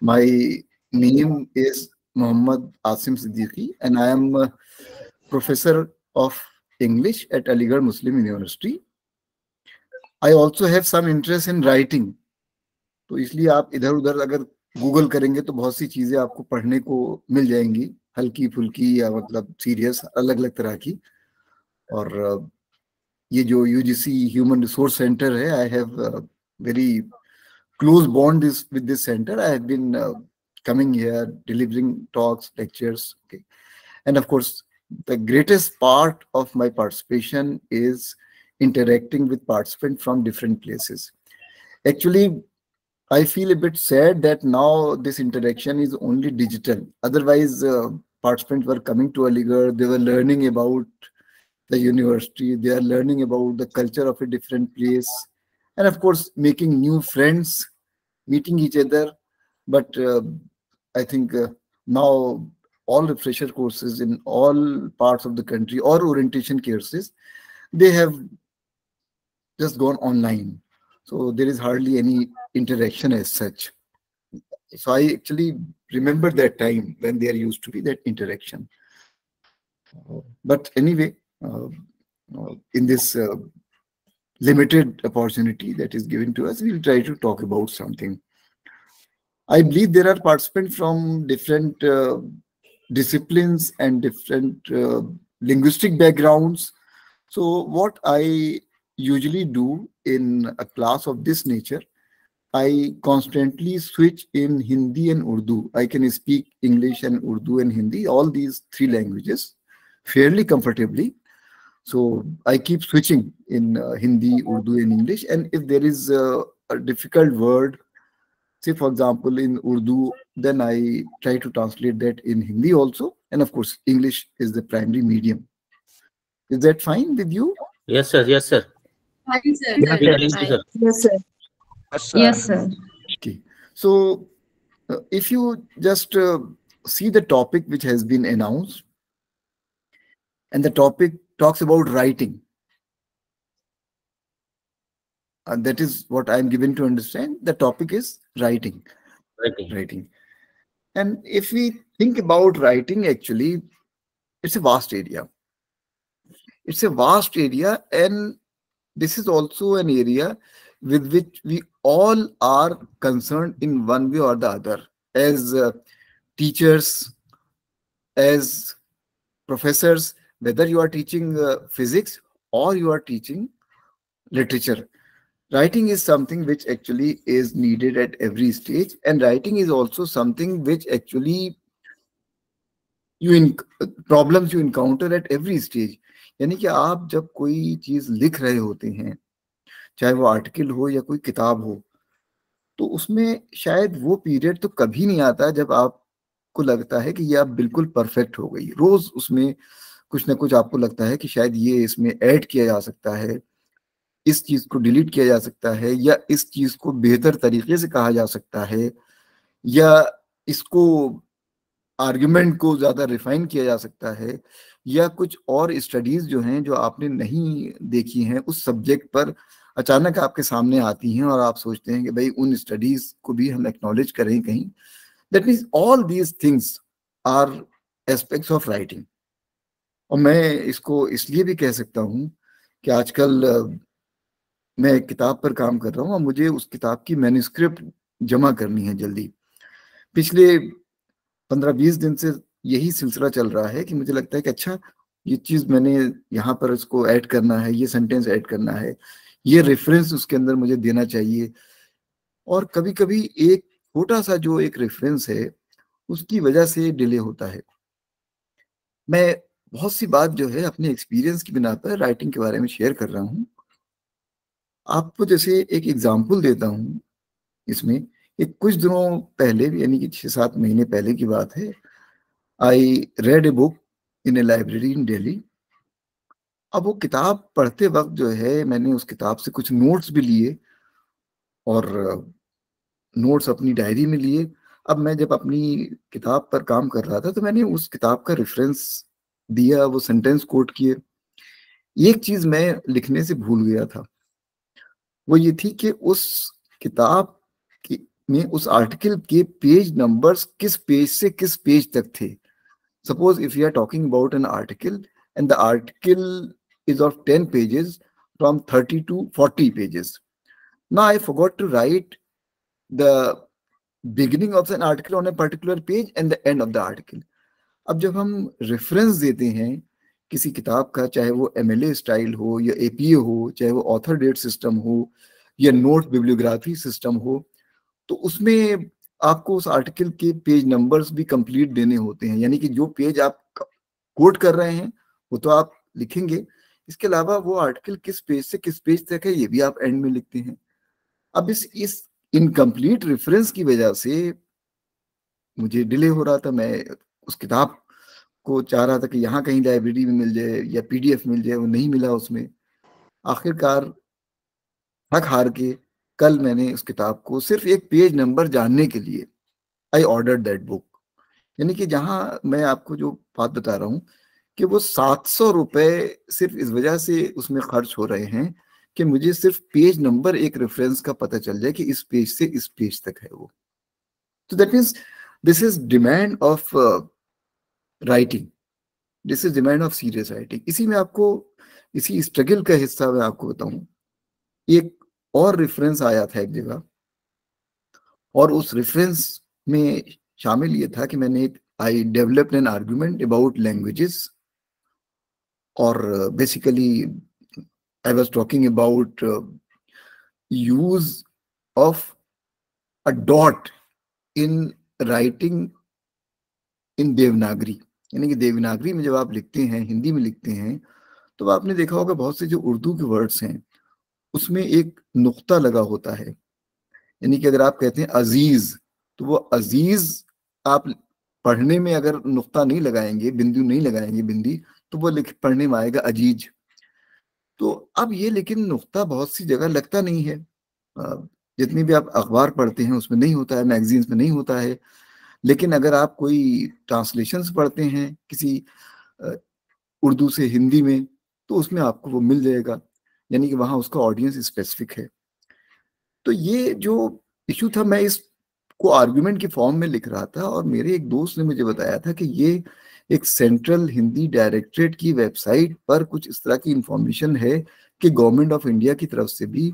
My name is Mohammad Asim Siddiqui, and I am a professor of English at Aligarh Muslim University. I also have some interest in writing. तो इसलिए आप इधर उधर अगर Google करेंगे तो बहुत सी चीजें आपको पढ़ने को मिल जाएंगी, हल्की फुल्की या मतलब सीरियस, अलग अलग तरह की। और ये जो यूजीसी ह्यूमन रिसोर्स सेंटर है, I have very close bond is with this center. I have been coming here, delivering talks, lectures. Okay. And of course, the greatest part of my participation is interacting with participants from different places. Actually, I feel a bit sad that now this interaction is only digital. Otherwise, participants were coming to Aligarh, they were learning about the university, they are learning about the culture of a different place, and of course, making new friends, meeting each other. But I think now all refresher courses in all parts of the country or orientation courses, they have just gone online. So there is hardly any interaction as such. So I actually remember that time when there used to be that interaction. But anyway, in this limited opportunity that is given to us, we'll try to talk about something. I believe there are participants from different disciplines and different linguistic backgrounds. So what I usually do in a class of this nature, I constantly switch in Hindi and Urdu. I can speak English and Urdu and Hindi, all these three languages, fairly comfortably. So I keep switching in Hindi, Urdu, and English. And if there is a difficult word, say for example in Urdu, then I try to translate that in Hindi also. And of course, English is the primary medium. Is that fine with you? Yes, sir. Yes, sir. Fine, sir. Thank you, sir. Yes, sir. Yes, sir. Okay. So if you just see the topic which has been announced, and the topic talks about writing. And that is what I'm given to understand. The topic is writing. Writing. And if we think about writing, actually, it's a vast area. It's a vast area, and this is also an area with which we all are concerned in one way or the other. As teachers, as professors, whether you are teaching physics or you are teaching literature, writing is something which actually is needed at every stage, and writing is also something which actually problems you encounter at every stage. यानी कि आप जब कोई चीज लिख रहे होते हैं, चाहे वो आर्टिकल हो या कोई किताब हो, तो उसमें शायद वो पीरियड तो कभी नहीं आता जब आपको लगता है कि ये अब बिल्कुल परफेक्ट हो गई। रोज उसमें कुछ ना कुछ आपको लगता है कि शायद ये इसमें ऐड किया जा सकता है, इस चीज को डिलीट किया जा सकता है, या इस चीज को बेहतर तरीके से कहा जा सकता है, या इसको आर्गुमेंट को ज्यादा रिफाइन किया जा सकता है, या कुछ और स्टडीज जो हैं जो आपने नहीं देखी हैं उस सब्जेक्ट पर अचानक आपके सामने आती हैं और आप सोचते हैं कि भाई उन स्टडीज को भी हम एक्नॉलेज करें कहीं। That means all these things are aspects of writing. और मैं इसको इसलिए भी कह सकता हूं कि आजकल मैं एक किताब पर काम कर रहा हूं और मुझे उस किताब की मैन्युस्क्रिप्ट जमा करनी है जल्दी। पिछले 15-20 दिन से यही सिलसिला चल रहा है कि मुझे लगता है कि अच्छा ये चीज मैंने यहाँ पर इसको ऐड करना है, ये सेंटेंस ऐड करना है, ये रेफरेंस उसके अंदर मुझे देना चाहिए। और कभी कभी एक छोटा सा जो एक रेफरेंस है उसकी वजह से डिले होता है। मैं बहुत सी बात जो है अपने एक्सपीरियंस की बिना पर राइटिंग के बारे में शेयर कर रहा हूँ। आपको जैसे एक एग्जाम्पल देता हूँ इसमें। एक कुछ दिनों पहले, यानी कि 6-7 महीने पहले की बात है, I read a book in A library in Delhi. अब वो किताब पढ़ते वक्त जो है मैंने उस किताब से कुछ नोट्स भी लिए और नोट्स अपनी डायरी में लिए। अब मैं जब अपनी किताब पर काम कर रहा था तो मैंने उस किताब का रेफरेंस दिया, वो सेंटेंस कोट किए। एक चीज मैं लिखने से भूल गया था, वो ये थी कि उस किताब की में उस आर्टिकल के पेज नंबर्स किस पेज से किस पेज तक थे. Suppose if you are talking about an article and the article is of 10 pages from 30 to 40 pages. Now I forgot to write the beginning of an article on a particular page and the end of the article. अब जब हम reference देते हैं किसी किताब का, चाहे वो MLA स्टाइल हो या APA हो, चाहे वो ऑथर डेट सिस्टम हो या नोट बिब्लियोग्राफी सिस्टम हो, तो उसमें आपको उस आर्टिकल के पेज नंबर्स भी कंप्लीट देने होते हैं. यानी कि जो पेज आप कोट कर रहे हैं वो तो आप लिखेंगे, इसके अलावा वो आर्टिकल किस पेज से किस पेज तक है ये भी आप एंड में लिखते हैं. अब इस इनकम्प्लीट रेफरेंस की वजह से मुझे डिले हो रहा था. मैं उस किताब को चाह रहा था कि यहाँ कहीं लाइब्रेरी में मिल जाए या PDF मिल जाए, वो नहीं मिला उसमें. आखिरकार थक हार के कल मैंने उस किताब को सिर्फ एक पेज नंबर जानने के लिए आई ऑर्डर्ड दैट बुक. यानी कि जहां मैं आपको जो बात बता रहा हूं कि वो 700 रुपए सिर्फ इस वजह से उसमें खर्च हो रहे हैं कि मुझे सिर्फ पेज नंबर एक रेफरेंस का पता चल जाए कि इस पेज से इस पेज तक है वो. तो that means this is demand of writing, this is demand of serious writing. इसी में आपको इसी स्ट्रगल का हिस्सा मैं आपको बताऊं, एक और रेफरेंस आया था एक जगह, और उस रेफरेंस में शामिल ये था कि मैंने एक I developed an argument about languages, और basically I was talking about use of a dot in writing in Devanagari. यानी कि देवनागरी में जब आप लिखते हैं, हिंदी में लिखते हैं, तो आपने देखा होगा बहुत से जो उर्दू के वर्ड्स हैं उसमें एक नुक्ता लगा होता है. यानी कि अगर आप कहते हैं अजीज, तो वो अजीज आप पढ़ने में अगर नुक्ता नहीं लगाएंगे, बिंदु नहीं लगाएंगे बिंदी, तो वो पढ़ने में आएगा अजीज. तो अब ये लेकिन नुक्ता बहुत सी जगह लगता नहीं है. जितनी भी आप अखबार पढ़ते हैं उसमें नहीं होता है, मैगजीन्स में नहीं होता है. लेकिन अगर आप कोई ट्रांसलेशंस पढ़ते हैं किसी उर्दू से हिंदी में, तो उसमें आपको वो मिल जाएगा. यानी कि वहां उसका ऑडियंस स्पेसिफिक है. तो ये जो इशू था, मैं इसको आर्गुमेंट के फॉर्म में लिख रहा था, और मेरे एक दोस्त ने मुझे बताया था कि ये एक सेंट्रल हिंदी डायरेक्टरेट की वेबसाइट पर कुछ इस तरह की इंफॉर्मेशन है कि गवर्नमेंट ऑफ इंडिया की तरफ से भी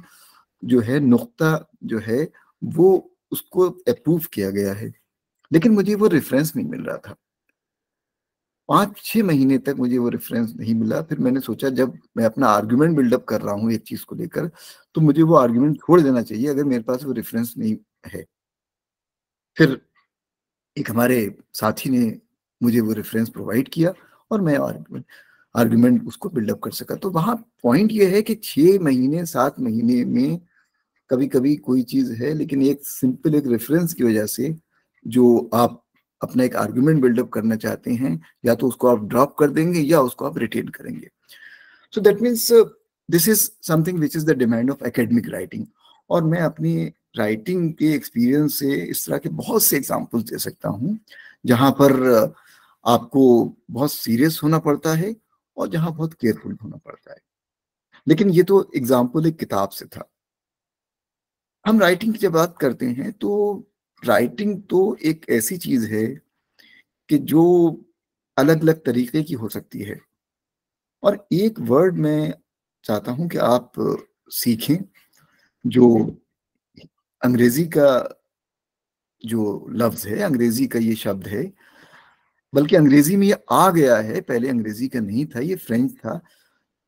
जो है नुक्ता जो है वो उसको अप्रूव किया गया है. लेकिन मुझे वो रेफरेंस नहीं मिल रहा था. 5-6 महीने तक मुझे वो रेफरेंस नहीं मिला. फिर मैंने सोचा जब मैं अपना आर्गुमेंट बिल्डअप कर रहा हूँ एक चीज को लेकर, तो मुझे वो आर्गुमेंट छोड़ देना चाहिए अगर मेरे पास वो रेफरेंस नहीं है. फिर एक हमारे साथी ने मुझे वो रेफरेंस प्रोवाइड किया और मैं आर्गुमेंट उसको बिल्डअप कर सका. तो वहां पॉइंट ये है कि 6 महीने 7 महीने में कभी कभी कोई चीज है, लेकिन एक सिंपल एक रेफरेंस की वजह से जो आप अपना एक आर्गुमेंट बिल्डअप करना चाहते हैं, या तो उसको आप ड्रॉप कर देंगे या उसको आप रिटेन करेंगे. सो that means this is something which is the demand of academic writing. और मैं अपनी राइटिंग के एक्सपीरियंस से इस तरह के बहुत से एग्जाम्पल्स दे सकता हूँ जहाँ पर आपको बहुत सीरियस होना पड़ता है और जहाँ बहुत केयरफुल होना पड़ता है. लेकिन ये तो एग्जाम्पल एक किताब से था. हम राइटिंग की जब बात करते हैं तो राइटिंग तो एक ऐसी चीज है कि जो अलग अलग तरीके की हो सकती है. और एक वर्ड मैं चाहता हूं कि आप सीखें, जो अंग्रेजी का जो लफ्ज है, अंग्रेजी का ये शब्द है, बल्कि अंग्रेजी में ये आ गया है, पहले अंग्रेजी का नहीं था, ये फ्रेंच था.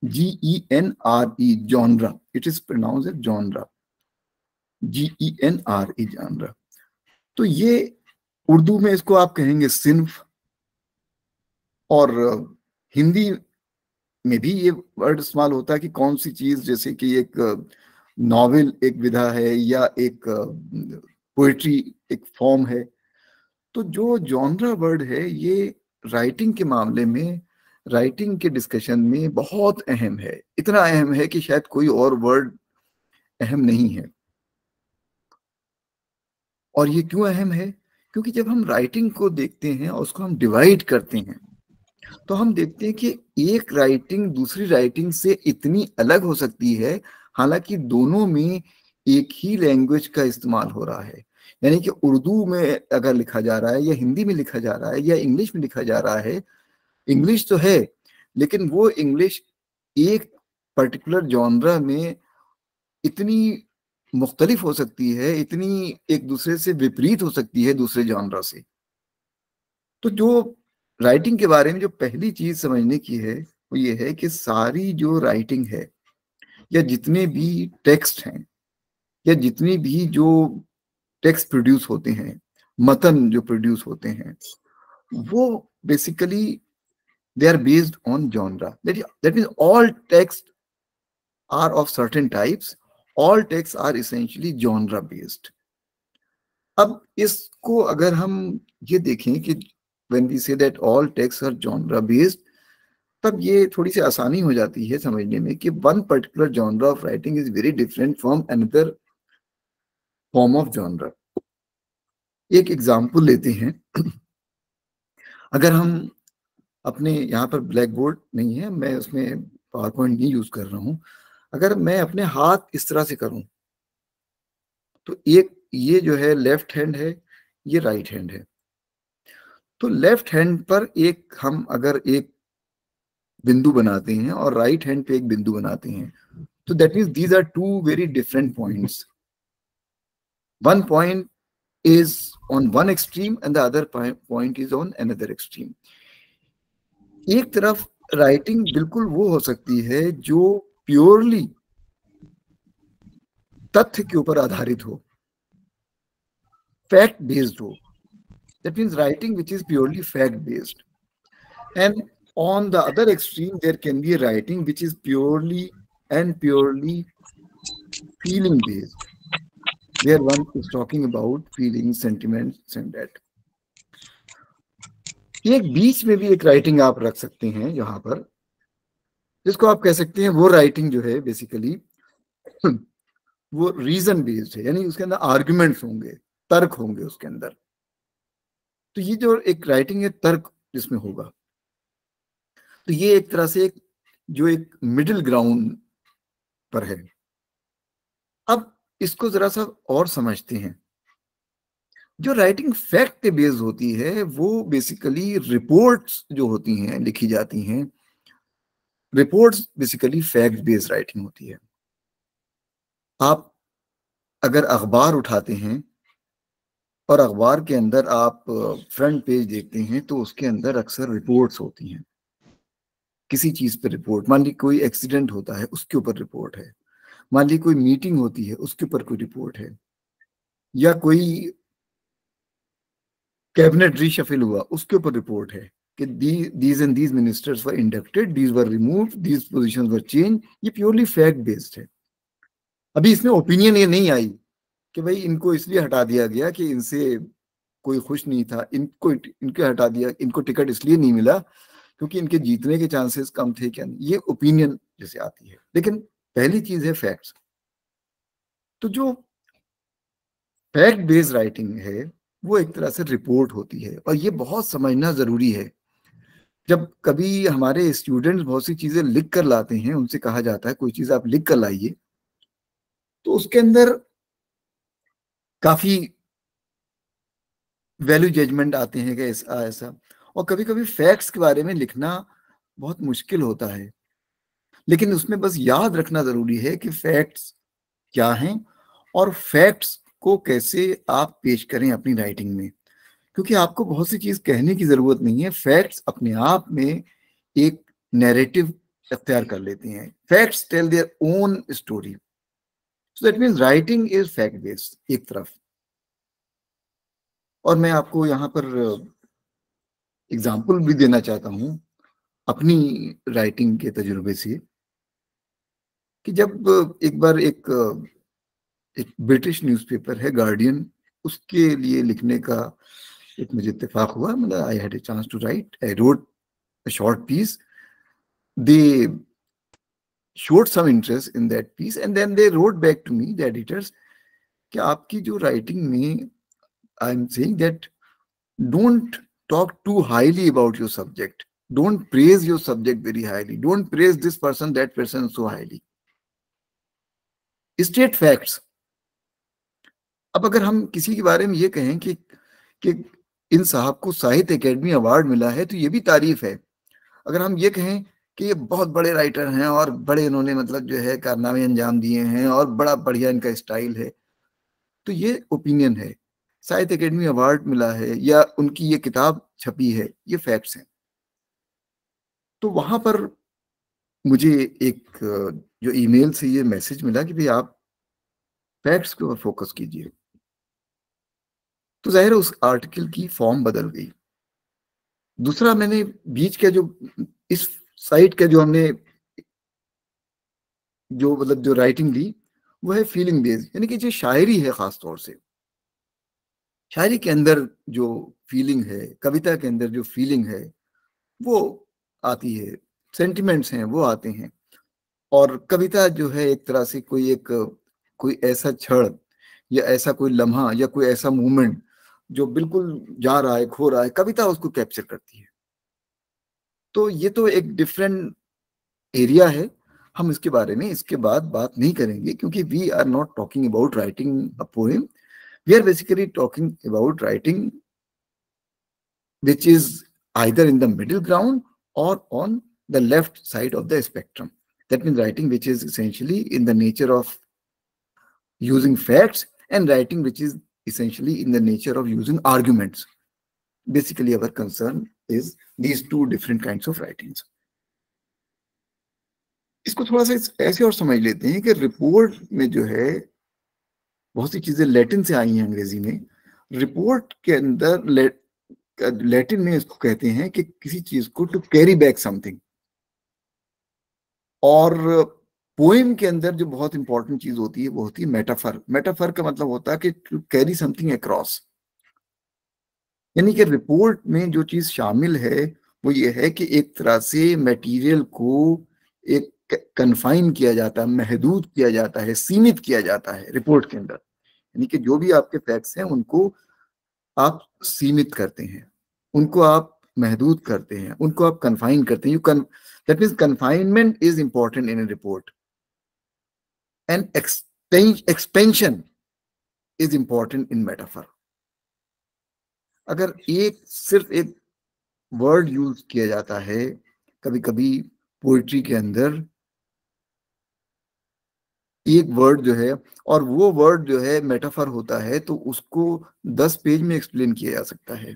GENRE, genre. It is pronounce as genre, GENRE, genre. तो ये उर्दू में इसको आप कहेंगे सिन्फ, और हिंदी में भी ये वर्ड इस्तेमाल होता है कि कौन सी चीज, जैसे कि एक नॉवेल एक विधा है या एक पोएट्री एक फॉर्म है. तो जो जॉनरा वर्ड है ये राइटिंग के मामले में, राइटिंग के डिस्कशन में बहुत अहम है. इतना अहम है कि शायद कोई और वर्ड अहम नहीं है. और ये क्यों अहम है? क्योंकि जब हम राइटिंग को देखते हैं और उसको हम डिवाइड करते हैं, तो हम देखते हैं कि एक राइटिंग दूसरी राइटिंग से इतनी अलग हो सकती है, हालांकि दोनों में एक ही लैंग्वेज का इस्तेमाल हो रहा है. यानी कि उर्दू में अगर लिखा जा रहा है या हिंदी में लिखा जा रहा है या इंग्लिश में लिखा जा रहा है, इंग्लिश तो है लेकिन वो इंग्लिश एक पर्टिकुलर जॉनरा में इतनी मुख्तलिफ हो सकती है, इतनी एक दूसरे से विपरीत हो सकती है दूसरे जॉनरा से। तो जो राइटिंग के बारे में जो पहली चीज समझने की है वो ये है कि सारी जो राइटिंग है या जितने भी टेक्स्ट हैं या जितनी भी जो टेक्स्ट प्रोड्यूस होते हैं, मतन जो प्रोड्यूस होते हैं, वो basically they are based on genre. That means all text are of certain types, all texts are essentially genre based. अब इसको अगर हम ये देखें कि when we say that all texts are genre based, तब ये थोड़ी सी आसानी हो जाती है समझने में कि one particular genre of writing is very different from another form of genre. एक एग्जाम्पल लेते हैं। अगर हम अपने यहाँ पर ब्लैक बोर्ड नहीं है, मैं उसमें पावर पॉइंट नहीं यूज कर रहा हूँ, अगर मैं अपने हाथ इस तरह से करूं तो एक ये जो है लेफ्ट हैंड है, ये राइट हैंड है। तो लेफ्ट हैंड पर एक हम अगर एक बिंदु बनाते हैं और राइट हैंड पे एक बिंदु बनाते हैं, तो that means these are two very different points. One point is on one extreme and the other point is on another extreme. एक तरफ राइटिंग बिल्कुल वो हो सकती है जो प्योरली तथ्य के ऊपर आधारित हो, फैक्ट बेस्ड हो। That means writing which is purely fact based. And on the other extreme, there can be a writing which is purely feeling based, where one is talking about feelings, sentiments and that. एक बीच में भी एक writing आप रख सकते हैं यहाँ पर, जिसको आप कह सकते हैं वो राइटिंग जो है बेसिकली वो रीजन बेस्ड है, यानी उसके अंदर आर्ग्यूमेंट्स होंगे, तर्क होंगे उसके अंदर। तो ये जो एक राइटिंग है तर्क जिसमें होगा, तो ये एक तरह से एक मिडिल ग्राउंड पर है। अब इसको जरा सा और समझते हैं। जो राइटिंग फैक्ट पे बेस्ड होती है वो बेसिकली रिपोर्ट्स जो होती हैं, लिखी जाती हैं, reports basically fact based writing होती है। आप अगर अखबार उठाते हैं और अखबार के अंदर आप फ्रंट पेज देखते हैं तो उसके अंदर अक्सर रिपोर्ट्स होती हैं, किसी चीज पर रिपोर्ट। मान ली कोई एक्सीडेंट होता है उसके ऊपर रिपोर्ट है, मान ली कोई मीटिंग होती है उसके ऊपर कोई रिपोर्ट है, या कोई कैबिनेट रीशफल हुआ उसके ऊपर रिपोर्ट है कि these and these ministers were inducted, these were removed, these positions were changed। ये प्योरली फैक्ट बेस्ड है। अभी इसमें ओपिनियन ये नहीं आई कि भाई इनको इसलिए हटा दिया गया कि इनसे कोई खुश नहीं था, इनको हटा दिया, इनको टिकट इसलिए नहीं मिला क्योंकि इनके जीतने के चांसेस कम थे, क्या नहीं, ये ओपिनियन जैसे आती है। लेकिन पहली चीज है फैक्ट्स। तो जो फैक्ट बेस्ड राइटिंग है वो एक तरह से रिपोर्ट होती है, और ये बहुत समझना जरूरी है। जब कभी हमारे स्टूडेंट्स बहुत सी चीजें लिख कर लाते हैं, उनसे कहा जाता है कोई चीज आप लिख कर लाइए, तो उसके अंदर काफी वैल्यू जजमेंट आते हैं कि ऐसा ऐसा, और कभी कभी फैक्ट्स के बारे में लिखना बहुत मुश्किल होता है। लेकिन उसमें बस याद रखना जरूरी है कि फैक्ट्स क्या हैं और फैक्ट्स को कैसे आप पेश करें अपनी राइटिंग में, क्योंकि आपको बहुत सी चीज कहने की जरूरत नहीं है। फैक्ट्स अपने आप में एक नैरेटिव अख्तियार कर लेते हैं। Facts tell their own story. So that means writing is fact based एक तरफ। और मैं आपको यहाँ पर एग्जाम्पल भी देना चाहता हूँ अपनी राइटिंग के तजुर्बे से, कि जब एक बार एक ब्रिटिश न्यूज़पेपर है गार्डियन, उसके लिए लिखने का एक मुझे इत्तेफाक हुआ। मतलब I had a chance to write, I wrote a short piece, they showed some interest in that piece and then they wrote back to me, the editors, कि आपकी जो राइटिंग में I am saying that don't talk too highly about your subject, don't praise your subject very highly, don't praise this person that person so highly, state facts। अब अगर हम किसी के बारे में ये कहें कि इन साहब को साहित्य अकेडमी अवार्ड मिला है, तो ये भी तारीफ है। अगर हम ये कहें कि ये बहुत बड़े राइटर हैं और बड़े इन्होंने मतलब जो है कारनामे अंजाम दिए हैं और बड़ा बढ़िया इनका स्टाइल है, तो ये ओपिनियन है। साहित्य अकेडमी अवार्ड मिला है या उनकी ये किताब छपी है, ये फैक्ट्स हैं। तो वहां पर मुझे एक जो ईमेल से ये मैसेज मिला कि भाई आप फैक्ट्स के ऊपर फोकस कीजिए, तो जाहिर है उस आर्टिकल की फॉर्म बदल गई। दूसरा, मैंने बीच का जो इस साइट का जो हमने जो मतलब जो राइटिंग ली, वो है फीलिंग बेस्ड, यानी कि जो शायरी है, खास तौर से शायरी के अंदर जो फीलिंग है, कविता के अंदर जो फीलिंग है वो आती है, सेंटिमेंट्स हैं वो आते हैं। और कविता जो है एक तरह से कोई ऐसा क्षण या ऐसा कोई लम्हा या कोई ऐसा मोमेंट जो बिल्कुल जा रहा है, खो रहा है, कविता उसको कैप्चर करती है। तो ये तो एक डिफरेंट एरिया है, हम इसके बारे में इसके बाद बात नहीं करेंगे, क्योंकि we are not talking about writing a poem, we are basically talking about writing which is either in the middle ground or on the left side of the spectrum. That means writing which is essentially in the nature of using facts, and writing which is essentially in the nature of using arguments. Basically our concern is these two different kinds of writings. इसको थोड़ा सा ऐसे और समझ लेते हैं कि report में जो है बहुत सी चीजें लैटिन से आई हैं अंग्रेजी में। रिपोर्ट के अंदर लैटिन में इसको कहते हैं कि किसी चीज को टू कैरी बैक समथिंग, और पोएम के अंदर जो बहुत इंपॉर्टेंट चीज होती है वो होती है मेटाफर। मेटाफर का मतलब होता है कि टू कैरी समथिंग अक्रॉस, यानी कि रिपोर्ट में जो चीज शामिल है वो ये है कि एक तरह से मटेरियल को एक कन्फाइन किया जाता है, महदूद किया जाता है, सीमित किया जाता है रिपोर्ट के अंदर। यानी कि जो भी आपके फैक्ट्स हैं उनको आप सीमित करते हैं, उनको आप महदूद करते हैं, उनको आप कन्फाइन करते हैं। That means confinement is important in A report and expansion is important in metaphor. अगर सिर्फ एक वर्ड यूज किया जाता है कभी कभी पोइट्री के अंदर, एक वर्ड जो है, और वो वर्ड जो है मेटाफर होता है, तो उसको 10 पेज में एक्सप्लेन किया जा सकता है।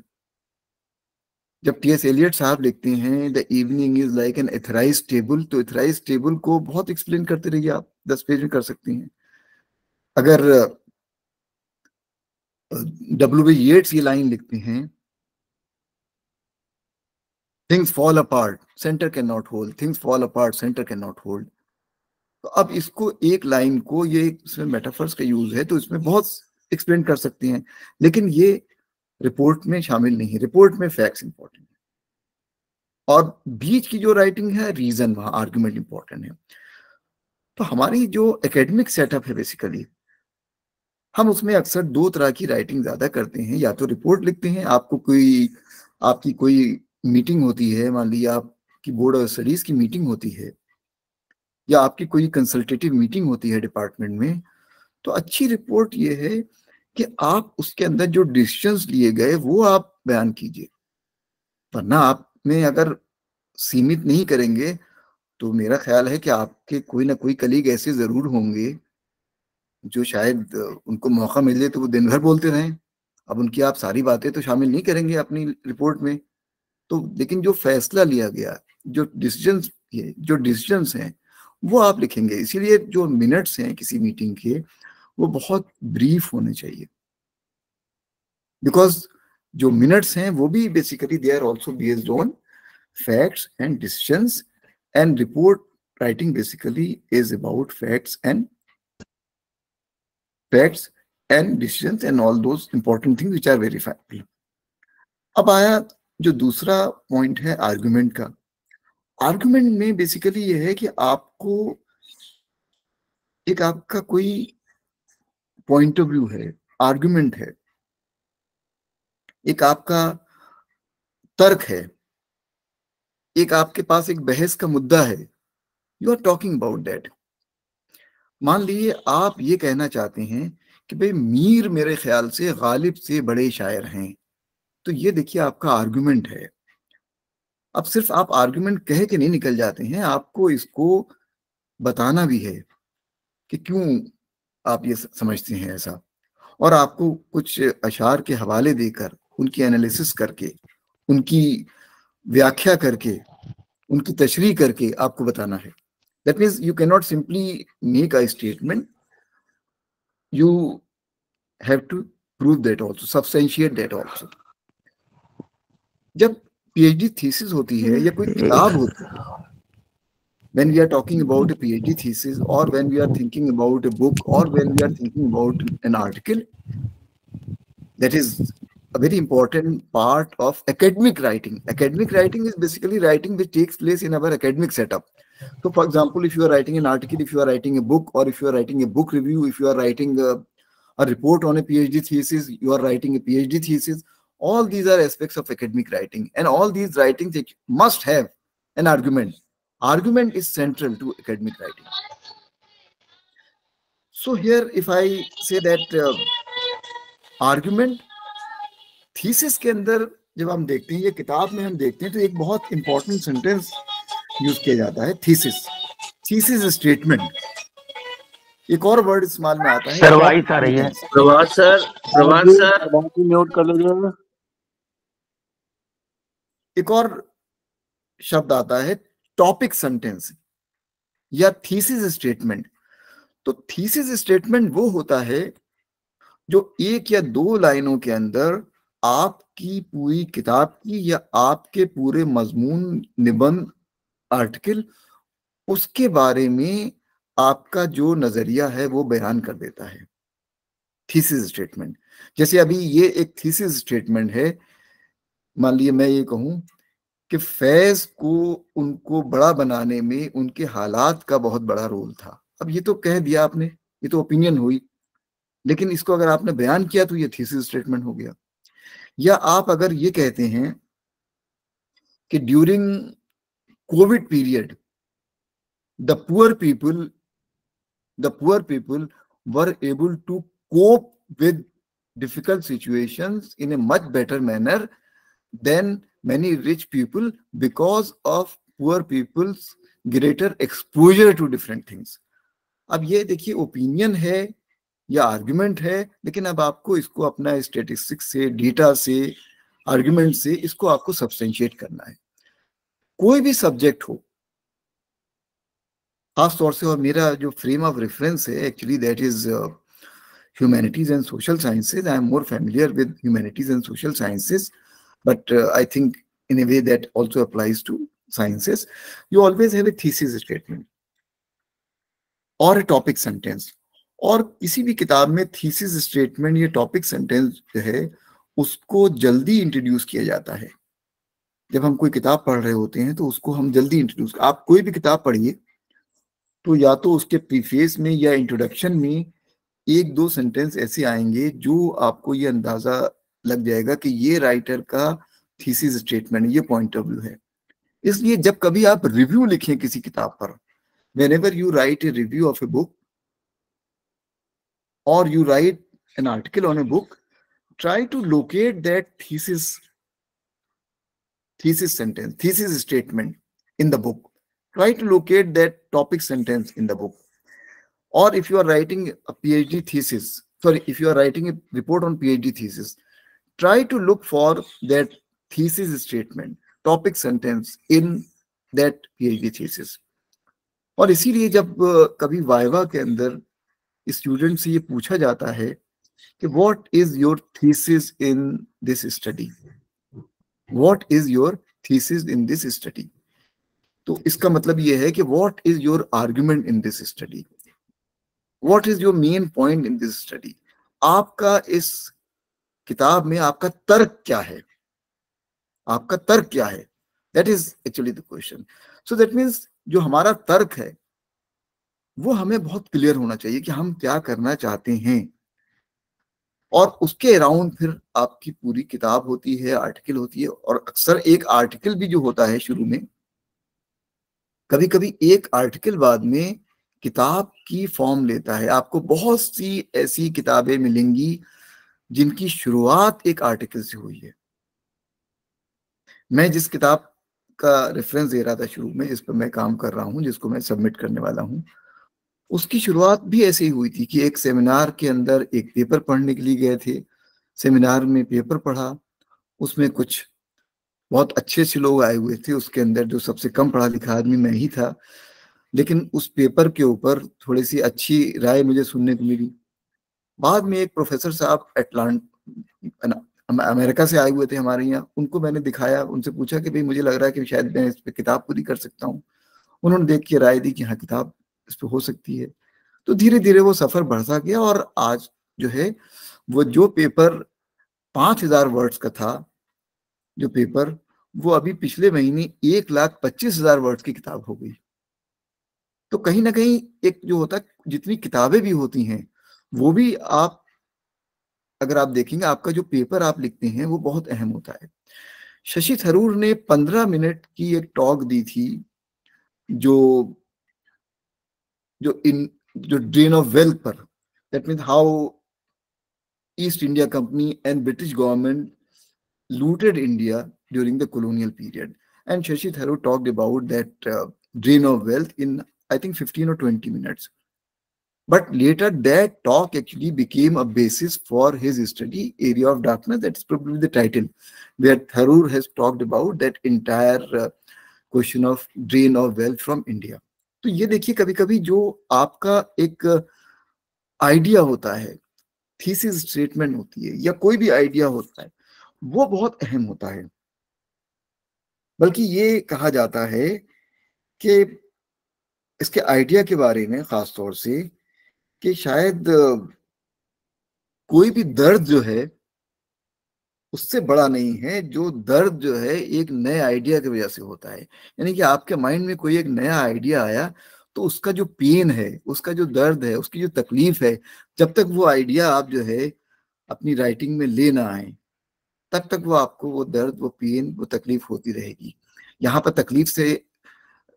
जब टी.एस. एलियट साहब लिखते हैं the evening is like an etherised table, तो एथराइज टेबल को बहुत एक्सप्लेन करते रहिए, आप 10 पेज में कर सकती हैं। अगर W.B. येट्स ये लाइन लिखते हैं, things fall apart centre can not hold, things fall apart centre can not hold, तो अब इसको एक लाइन को, ये इसमें मेटाफर्स का यूज है तो इसमें बहुत एक्सप्लेन कर सकती हैं, लेकिन ये रिपोर्ट में शामिल नहीं है। रिपोर्ट में फैक्ट्स इंपॉर्टेंट है, और बीच की जो राइटिंग है रीजन, वहां आर्गुमेंट इंपॉर्टेंट है। तो हमारी जो एकेडमिक सेटअप है बेसिकली, हम उसमें अक्सर दो तरह की राइटिंग ज्यादा करते हैं। या तो रिपोर्ट लिखते हैं, आपकी कोई मीटिंग होती है, मान लीजिए आपकी बोर्ड ऑफ स्टडीज की मीटिंग होती है या आपकी कोई कंसल्टेटिव मीटिंग होती है डिपार्टमेंट में, तो अच्छी रिपोर्ट ये है कि आप उसके अंदर जो डिसीजंस लिए गए वो आप बयान कीजिए। वरना आप में अगर सीमित नहीं करेंगे तो मेरा ख्याल है कि आपके कोई ना कोई कलीग ऐसे जरूर होंगे जो शायद उनको मौका मिले तो वो दिन भर बोलते रहें। अब उनकी आप सारी बातें तो शामिल नहीं करेंगे अपनी रिपोर्ट में, तो लेकिन जो फैसला लिया गया, जो डिसीजंस हैं वो आप लिखेंगे। इसीलिए जो मिनट्स हैं किसी मीटिंग के वो बहुत ब्रीफ होने चाहिए, बिकॉज जो मिनट्स हैं वो भी basically they are also based on facts and decisions, and report writing basically is about facts and decisions and all those important things which are verifiable. अब आया जो दूसरा पॉइंट है आर्गुमेंट का। आर्गुमेंट में बेसिकली ये है कि आपको एक आपका कोई पॉइंट ऑफ व्यू है, आर्गुमेंट है, एक आपका तर्क है, एक आपके पास एक बहस का मुद्दा है, you are talking about that. मान लीजिए आप ये कहना चाहते हैं कि भाई मीर मेरे ख्याल से गालिब से बड़े शायर हैं। तो ये देखिए आपका आर्गुमेंट है। अब सिर्फ आप आर्गुमेंट कह के नहीं निकल जाते हैं, आपको इसको बताना भी है कि क्यों आप ये समझते हैं ऐसा, और आपको कुछ अशार के हवाले देकर, उनकी एनालिसिस करके, उनकी व्याख्या करके, उनकी तशरीह करके आपको बताना है। That means you can not simply make a statement, you have to prove that also, substantiate that also. जब पीएचडी थीसिस होती है या कोई किताब होती है, when we are talking about a PhD thesis, or when we are thinking about a book, or when we are thinking about an article, that is a very important part of academic writing. Academic writing is basically writing which takes place in our academic setup. So for example, if you are writing an article, if you are writing a book, or if you are writing a book review, if you are writing a report on a PhD thesis, you are writing a PhD thesis, all these are aspects of academic writing, and all these writings must have an argument. Argument is central to academic writing. So here if I say that argument, thesis के अंदर जब हम देखते हैं, ये किताब में हम देखते हैं, तो एक बहुत इंपॉर्टेंट सेंटेंस यूज किया जाता है, थीसिस। थीसिस स्टेटमेंट, एक और वर्ड इस्तेमाल में आता है, सर वॉइस आ रही है। प्रभात सर, प्रभात सर, म्यूट कर लीजिए। एक और शब्द आता है टॉपिक सेंटेंस या थीसिस स्टेटमेंट। तो थीसिस स्टेटमेंट वो होता है जो एक या दो लाइनों के अंदर आपकी पूरी किताब की या आपके पूरे मजमून, निबंध, आर्टिकल, उसके बारे में आपका जो नजरिया है वो बयान कर देता है, थीसिस स्टेटमेंट। जैसे अभी ये एक थीसिस स्टेटमेंट है। मान लीजिए मैं ये कहूं कि फैज को उनको बड़ा बनाने में उनके हालात का बहुत बड़ा रोल था। अब ये तो कह दिया आपने, ये तो ओपिनियन हुई, लेकिन इसको अगर आपने बयान किया तो ये थीसिस स्टेटमेंट हो गया। या आप अगर ये कहते हैं कि during Covid period the poor people were able to cope with difficult situations in a much better manner than many rich people because of poor people's greater exposure to different things. अब ये देखिए opinion है या argument है, लेकिन अब आपको इसको अपना स्टैटिस्टिक्स से, डेटा से, आर्गुमेंट से इसको आपको सब्सटेंशिएट करना है। कोई भी सब्जेक्ट हो, खास तौर से, और मेरा जो फ्रेम ऑफ रेफरेंस है actually that is humanities and social sciences. I am more familiar with humanities and social sciences, but I think in a way that also applies to sciences. You always have a thesis statement or a topic sentence. और किसी भी किताब में thesis statement या topic sentence जो है उसको जल्दी इंट्रोड्यूस किया जाता है। जब हम कोई किताब पढ़ रहे होते हैं तो उसको हम जल्दी इंट्रोड्यूस, आप कोई भी किताब पढ़िए तो या तो उसके प्रीफेस में या इंट्रोडक्शन में एक दो सेंटेंस ऐसे आएंगे जो आपको ये अंदाजा लग जाएगा कि ये राइटर का थीसिस स्टेटमेंट, ये पॉइंट ऑफ व्यू है। इसलिए जब कभी आप रिव्यू लिखें किसी किताब पर, whenever you write a review of a book or you write an article on a book, try to locate that thesis sentence, thesis statement in the book. Try to locate that topic sentence in the book. Or if you are writing a PhD thesis, if you are writing a report on PhD thesis, try to look for that thesis statement, topic sentence in that PhD thesis. और इसीलिए जब कभी viva के अंदर student से ये पूछा जाता है कि what is your thesis in this study, what is your thesis in this study, तो इसका मतलब ये है कि what is your argument in this study, what is your main point in this study. आपका इस किताब में आपका तर्क क्या है, आपका तर्क क्या है, that is actually the question. So that means जो हमारा तर्क है वो हमें बहुत क्लियर होना चाहिए कि हम क्या करना चाहते हैं, और उसके अराउंड फिर आपकी पूरी किताब होती है, आर्टिकल होती है। और अक्सर एक आर्टिकल भी जो होता है शुरू में, कभी कभी एक आर्टिकल बाद में किताब की फॉर्म लेता है। आपको बहुत सी ऐसी किताबें मिलेंगी जिनकी शुरुआत एक आर्टिकल से हुई है। मैं जिस किताब का रेफरेंस दे रहा था शुरू में, जिस पर मैं काम कर रहा हूँ, जिसको मैं सबमिट करने वाला हूँ, उसकी शुरुआत भी ऐसे ही हुई थी कि एक सेमिनार के अंदर एक पेपर पढ़ने के लिए गए थे। सेमिनार में पेपर पढ़ा, उसमें कुछ बहुत अच्छे अच्छे लोग आए हुए थे। उसके अंदर जो सबसे कम पढ़ा लिखा आदमी मैं ही था, लेकिन उस पेपर के ऊपर थोड़ी सी अच्छी राय मुझे सुनने को मिली। बाद में एक प्रोफेसर साहब अमेरिका से आए हुए थे हमारे यहाँ, उनको मैंने दिखाया, उनसे पूछा कि भाई मुझे लग रहा है कि शायद मैं इस पे किताब पूरी कर सकता हूँ। उन्होंने देख के राय दी कि हाँ, किताब इस पे हो सकती है। तो धीरे धीरे वो सफर बढ़ता गया और आज जो है वो जो पेपर 5,000 वर्ड्स का था, जो पेपर, वो अभी पिछले महीने 1,25,000 वर्ड्स की किताब हो गई। तो कहीं ना कहीं एक जो होता है, जितनी किताबें भी होती हैं, वो भी आप अगर आप देखेंगे, आपका जो पेपर आप लिखते हैं वो बहुत अहम होता है। शशि थरूर ने 15 मिनट की एक टॉक दी थी, जो जो ड्रेन ऑफ वेल्थ पर, that means how east India company and British government looted India during the colonial period. And Shashi Tharoor talked about that drain of wealth in, I think, 15 or 20 minutes. But later that talk actually became a basis for his study, Area of Darkness. That's probably the title, where Tharoor has talked about that entire question of drain of wealth from India. तो ये देखिए, कभी कभी जो आपका एक idea होता है, थीसिस स्टेटमेंट होती है, या कोई भी आइडिया होता है, वो बहुत अहम होता है। बल्कि ये कहा जाता है कि इसके आइडिया के बारे में खास तौर से, कि शायद कोई भी दर्द जो है उससे बड़ा नहीं है जो दर्द जो है एक नए आइडिया की वजह से होता है। यानी कि आपके माइंड में कोई एक नया आइडिया आया, तो उसका जो पेन है, उसका जो दर्द है, उसकी जो तकलीफ है, जब तक वो आइडिया आप जो है अपनी राइटिंग में ले ना आए, तब तक वो आपको वो दर्द, वो पेन, वो तकलीफ होती रहेगी। यहाँ पर तकलीफ से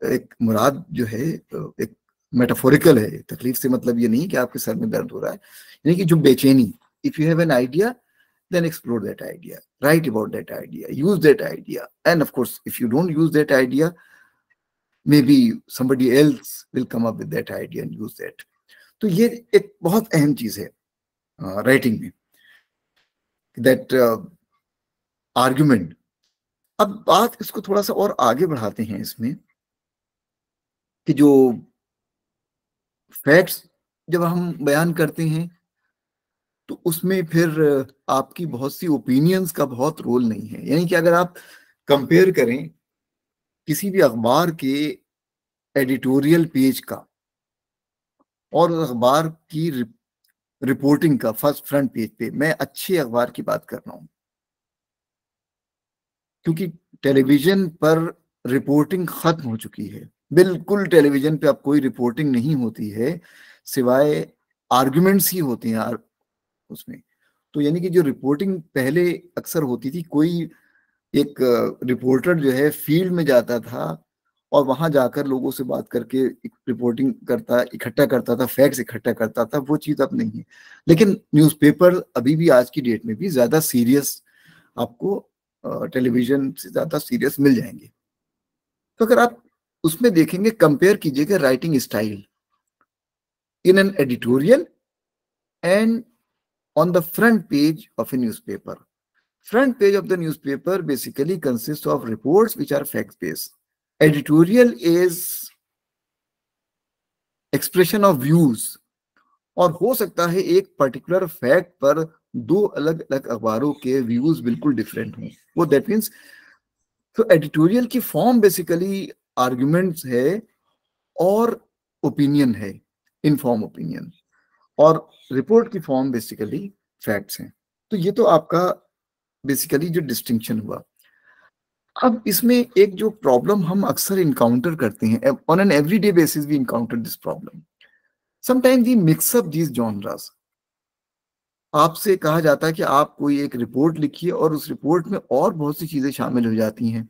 एक मुराद जो है एक मेटाफोरिकल है। तकलीफ से मतलब ये नहीं कि आपके सर में दर्द हो रहा है, यानी कि जो बेचैनी, if you have an idea, then explore that idea, write about that idea, use that idea, and of course if you don't use that idea, maybe somebody else will come up with that idea and use that. तो ये एक बहुत अहम चीज है writing में, that argument. अब बात इसको थोड़ा सा और आगे बढ़ाते हैं इसमें, कि जो फैक्ट्स जब हम बयान करते हैं, तो उसमें फिर आपकी बहुत सी ओपिनियंस का बहुत रोल नहीं है। यानी कि अगर आप कंपेयर करें किसी भी अखबार के एडिटोरियल पेज का और अखबार की रिपोर्टिंग का फर्स्ट फ्रंट पेज पे, मैं अच्छे अखबार की बात कर रहा हूं, क्योंकि टेलीविजन पर रिपोर्टिंग खत्म हो चुकी है। बिल्कुल टेलीविजन पे अब कोई रिपोर्टिंग नहीं होती है, सिवाय आर्गुमेंट्स ही होते हैं उसमें। तो यानी कि जो रिपोर्टिंग पहले अक्सर होती थी, कोई एक रिपोर्टर जो है फील्ड में जाता था और वहां जाकर लोगों से बात करके रिपोर्टिंग करता, इकट्ठा करता था, फैक्ट्स इकट्ठा करता था, वो चीज अब नहीं है। लेकिन न्यूज़पेपर अभी भी आज की डेट में भी ज्यादा सीरियस आपको टेलीविजन से ज्यादा सीरियस मिल जाएंगे। तो अगर आप उसमें देखेंगे, कंपेयर कीजिएगा writing style in an editorial and on the front page of a newspaper. Front page of the newspaper basically consists of reports which are fact-based. Editorial is expression of views, और हो सकता है एक particular fact पर दो अलग अलग अखबारों के व्यूज बिल्कुल डिफरेंट हों। वो दैट मीन्स, तो एडिटोरियल की फॉर्म बेसिकली आर्ग्यूमेंट्स है और ओपिनियन है, इनफॉर्म ओपिनियन, और रिपोर्ट की फॉर्म बेसिकली फैक्ट्स हैं। तो ये तो आपका बेसिकली जो डिस्टिंक्शन हुआ। अब इसमें एक जो प्रॉब्लम हम अक्सर इनकाउंटर करते हैं, on an everyday basis we encounter this problem, sometimes we mix up these genres. आपसे कहा जाता है कि आप कोई एक रिपोर्ट लिखिए, और उस रिपोर्ट में और बहुत सी चीजें शामिल हो जाती हैं।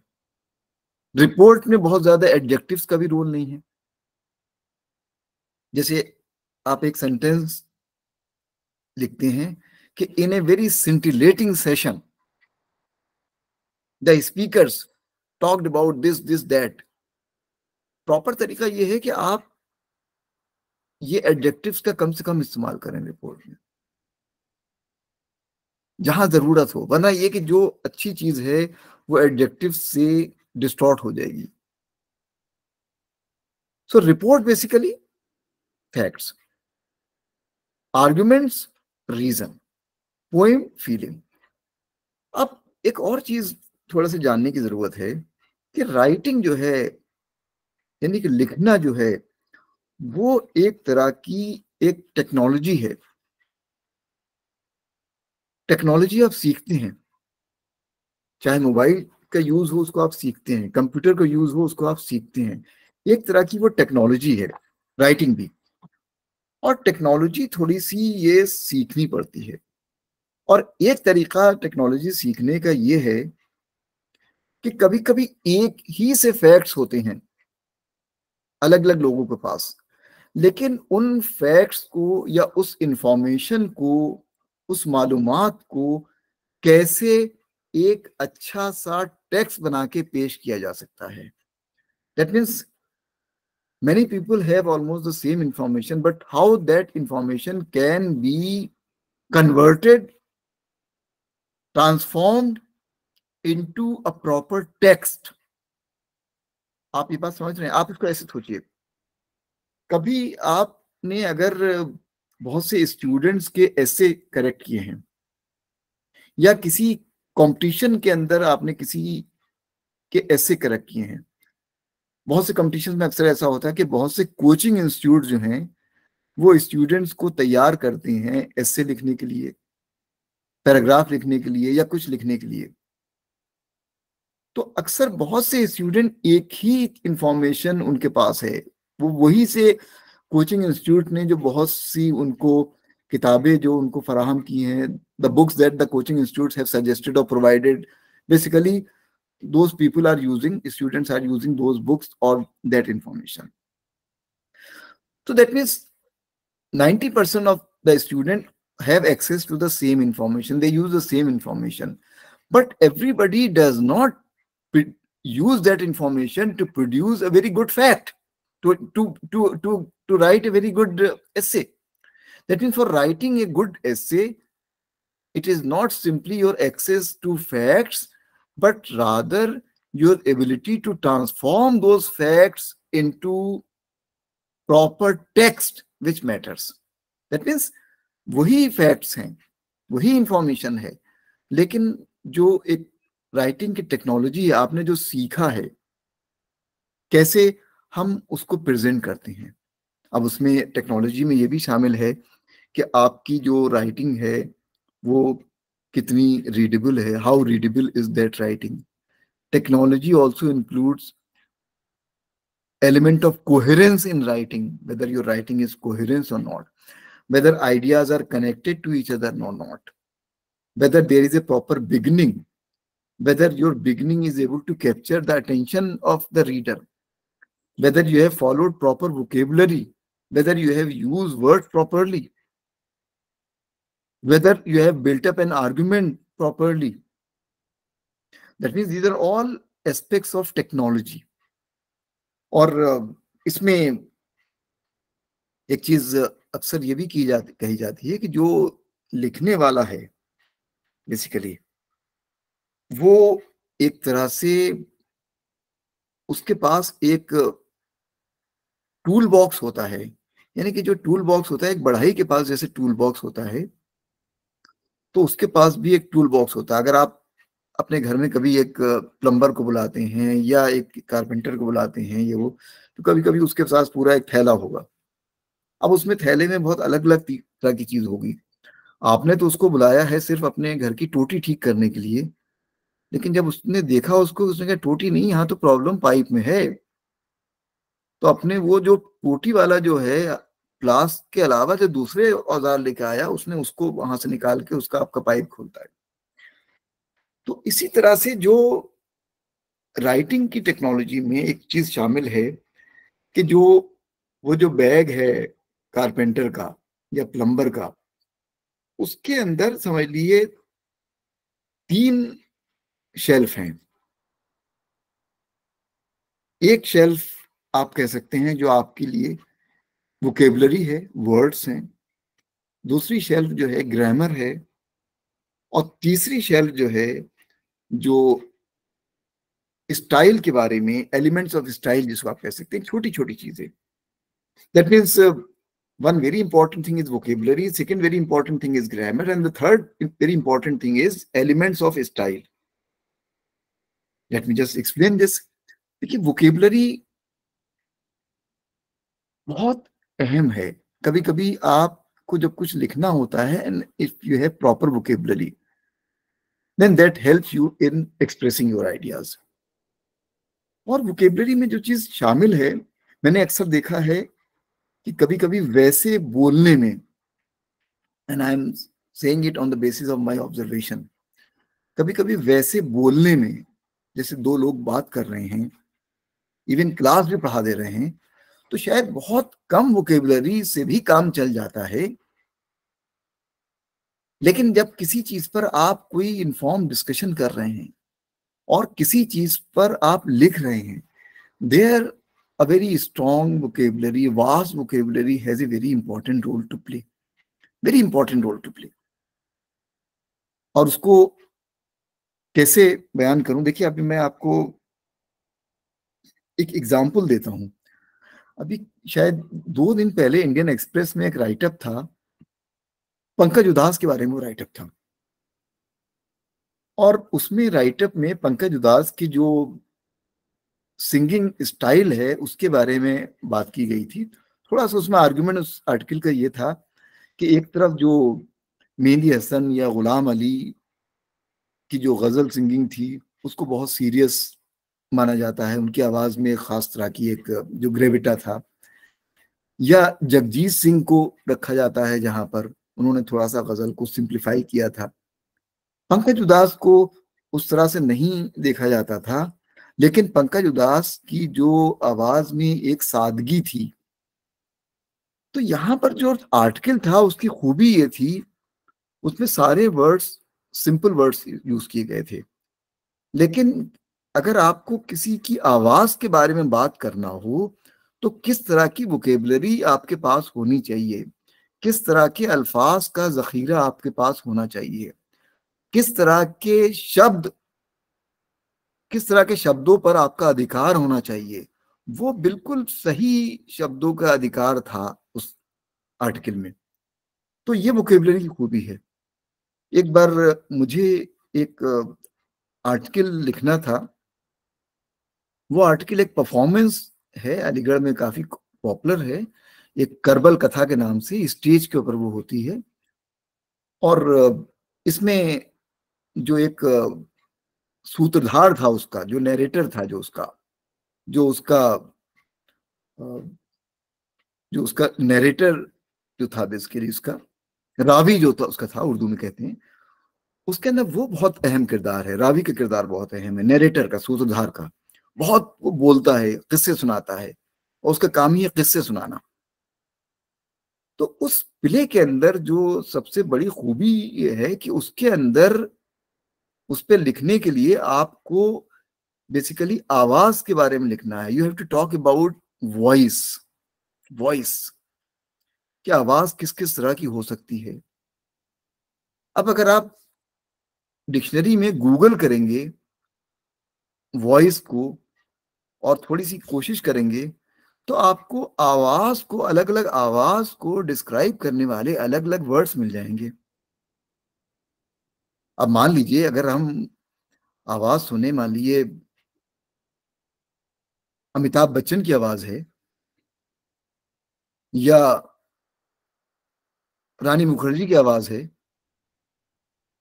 रिपोर्ट में बहुत ज्यादा एडजेक्टिव्स का भी रोल नहीं है, जैसे आप एक सेंटेंस लिखते हैं कि in a very scintillating session the speakers talked about this that. Proper तरीका ये है कि आप ये एडजेक्टिव्स का कम से कम इस्तेमाल करें रिपोर्ट में, जहां जरूरत हो, वरना ये कि जो अच्छी चीज है वो एडजेक्टिव से डिस्टॉर्ट हो जाएगी। So report basically facts, arguments reason, poem feeling. अब एक और चीज थोड़ा सा जानने की जरूरत है कि राइटिंग जो है, यानी कि लिखना जो है, वो एक तरह की एक टेक्नोलॉजी है। टेक्नोलॉजी आप सीखते हैं, चाहे मोबाइल का यूज हो उसको आप सीखते हैं, कंप्यूटर का यूज हो उसको आप सीखते हैं। एक तरह की वो टेक्नोलॉजी है राइटिंग भी। और टेक्नोलॉजी थोड़ी सी ये सीखनी पड़ती है। और एक तरीका टेक्नोलॉजी सीखने का ये है कि कभी कभी एक ही से फैक्ट्स होते हैं अलग अलग लोगों के पास, लेकिन उन फैक्ट्स को या उस इंफॉर्मेशन को, उस मालूमात को कैसे एक अच्छा सा टेक्स्ट बना के पेश किया जा सकता है। That means many people have almost the same information, but how that information can be converted, transformed into a proper text। आप ये बात समझ रहे हैं? आप इसको ऐसे सोचिए, कभी आपने अगर बहुत से स्टूडेंट्स के ऐसे करेक्ट किए हैं, या किसी कंपटीशन के अंदर आपने किसी के ऐसे करेक्ट किए हैं। बहुत से कंपटीशन में अक्सर ऐसा होता है कि बहुत से कोचिंग इंस्टीट्यूट जो हैं वो स्टूडेंट्स को तैयार करते हैं ऐसे लिखने के लिए, पैराग्राफ लिखने के लिए, या कुछ लिखने के लिए। तो अक्सर बहुत से स्टूडेंट एक ही इंफॉर्मेशन उनके पास है, वो वही से कोचिंग इंस्टीट्यूट ने जो बहुत सी उनको किताबें जो उनको फराहम की हैं, the books that the coaching institutes have suggested और provided, basically those people are using, students are using those books or that information. So that means 90% of the student have access to the same information, they use the same information, but everybody does not use that information to produce a very good fact, to write a very good essay. That means for writing a good essay, it is not simply your access to facts, but rather your ability to transform those facts into proper text which matters. That means वही facts हैं, वही information है, लेकिन जो एक writing की technology है, आपने जो सीखा है कैसे हम उसको प्रेजेंट करते हैं। अब उसमें टेक्नोलॉजी में ये भी शामिल है कि आपकी जो राइटिंग है वो कितनी रीडेबल है, how readable is that writing. Technology also includes element of coherence in writing, whether your writing is coherent or not, whether ideas are connected to each other or not, whether there is a proper beginning, whether your beginning is able to capture the attention of the reader, whether you have followed proper vocabulary, whether you have used words properly, whether you have built up an argument properly. That means these are all aspects of technology. और इसमें एक चीज अक्सर ये भी कही जाती है कि जो लिखने वाला है बेसिकली वो एक तरह से उसके पास एक टूल बॉक्स होता है, यानी कि जो टूल बॉक्स होता है, एक बढ़ई के पास जैसे टूल बॉक्स होता है, तो उसके पास भी एक टूल बॉक्स होता है। अगर आप अपने घर में कभी एक प्लम्बर को बुलाते हैं या एक कारपेंटर को बुलाते हैं ये वो, तो कभी कभी उसके पास पूरा एक थैला होगा। अब उसमें थैले में बहुत अलग अलग तरह की चीज होगी। आपने तो उसको बुलाया है सिर्फ अपने घर की टोटी ठीक करने के लिए, लेकिन जब उसने देखा उसको, उसने कहा टोटी नहीं, यहाँ तो प्रॉब्लम पाइप में है। तो अपने वो जो टोटी वाला जो है प्लास के अलावा जो दूसरे औजार लेके आया, उसने उसको वहां से निकाल के उसका आपका पाइप खोलता है। तो इसी तरह से जो राइटिंग की टेक्नोलॉजी में एक चीज शामिल है कि जो वो जो बैग है कारपेंटर का या प्लम्बर का, उसके अंदर समझ लिए 3 शेल्फ हैं। एक शेल्फ आप कह सकते हैं जो आपके लिए वोकेबलरी है, वर्ड्स हैं। दूसरी शेल्फ जो है ग्रामर है, और तीसरी शेल्फ जो है जो स्टाइल के बारे में, एलिमेंट्स ऑफ स्टाइल जिसको आप कह सकते हैं, छोटी छोटी चीजें। That means one very important thing is vocabulary, second very important thing is grammar, and the third very important thing is elements of style. Let me just explain this. देखिए vocabulary बहुत अहम है। कभी कभी आपको जब कुछ लिखना होता है, and if you have proper vocabulary, then that helps you in expressing your ideas. और vocabulary में जो चीज शामिल है, मैंने अक्सर देखा है कि कभी कभी वैसे बोलने में, and I am saying it on the basis of my observation, कभी कभी वैसे बोलने में, जैसे 2 लोग बात कर रहे हैं, इवन क्लास भी पढ़ा दे रहे हैं, तो शायद बहुत कम वोकेबलरी से भी काम चल जाता है। लेकिन जब किसी चीज पर आप कोई इन्फॉर्म डिस्कशन कर रहे हैं और किसी चीज पर आप लिख रहे हैं, there a very strong vocabulary, vast vocabulary has a very important role to play, very important role to play. और उसको कैसे बयान करूं, देखिए अभी मैं आपको एक एग्जांपल देता हूं। अभी शायद 2 दिन पहले इंडियन एक्सप्रेस में एक राइटअप था, पंकज उधास के बारे में वो राइटअप था, और उसमें राइटअप में पंकज उधास की जो सिंगिंग स्टाइल है उसके बारे में बात की गई थी। थोड़ा सा उसमें आर्गुमेंट उस आर्टिकल का ये था कि एक तरफ जो मेहंदी हसन या गुलाम अली की जो गजल सिंगिंग थी उसको बहुत सीरियस माना जाता है, उनकी आवाज में खास तरह की एक जो ग्रेविटा था, या जगजीत सिंह को रखा जाता है जहां पर उन्होंने थोड़ा सा गजल को सिंप्लीफाई किया था। पंकज उधास को उस तरह से नहीं देखा जाता था, लेकिन पंकज उधास की जो आवाज में एक सादगी थी। तो यहां पर जो आर्टिकल था उसकी खूबी ये थी, उसमें सारे वर्ड्स सिंपल वर्ड्स यूज किए गए थे। लेकिन अगर आपको किसी की आवाज के बारे में बात करना हो तो किस तरह की वोकेबलरी आपके पास होनी चाहिए, किस तरह के अल्फाज का जखीरा आपके पास होना चाहिए, किस तरह के शब्दों पर आपका अधिकार होना चाहिए, वो बिल्कुल सही शब्दों का अधिकार था उस आर्टिकल में। तो ये वोकेबलरी की खूबी है। एक बार मुझे एक आर्टिकल लिखना था, वो आर्टिकल एक परफॉर्मेंस है, अलीगढ़ में काफी पॉपुलर है, एक करबल कथा के नाम से, स्टेज के ऊपर वो होती है। और इसमें जो एक सूत्रधार था, उसका जो नैरेटर था, जो उसका नैरेटर जो था, बेसिकली उसका रावी जो था, उसका था, उर्दू में कहते हैं, उसके अंदर वो बहुत अहम किरदार है। रावी का किरदार बहुत अहम है, नैरेटर का, सूत्रधार का। बहुत वो बोलता है, किस्से सुनाता है, और उसका काम ही है किस्से सुनाना। तो उस प्ले के अंदर जो सबसे बड़ी खूबी ये है कि उसके अंदर उस पे लिखने के लिए आपको बेसिकली आवाज के बारे में लिखना है। You have to talk about voice कि आवाज किस किस तरह की हो सकती है। अब अगर आप डिक्शनरी में गूगल करेंगे वॉइस को और थोड़ी सी कोशिश करेंगे तो आपको अलग अलग आवाज को डिस्क्राइब करने वाले अलग अलग वर्ड्स मिल जाएंगे। अब मान लीजिए अगर हम आवाज सुने, मान लीजिए अमिताभ बच्चन की आवाज है, या रानी मुखर्जी की आवाज है,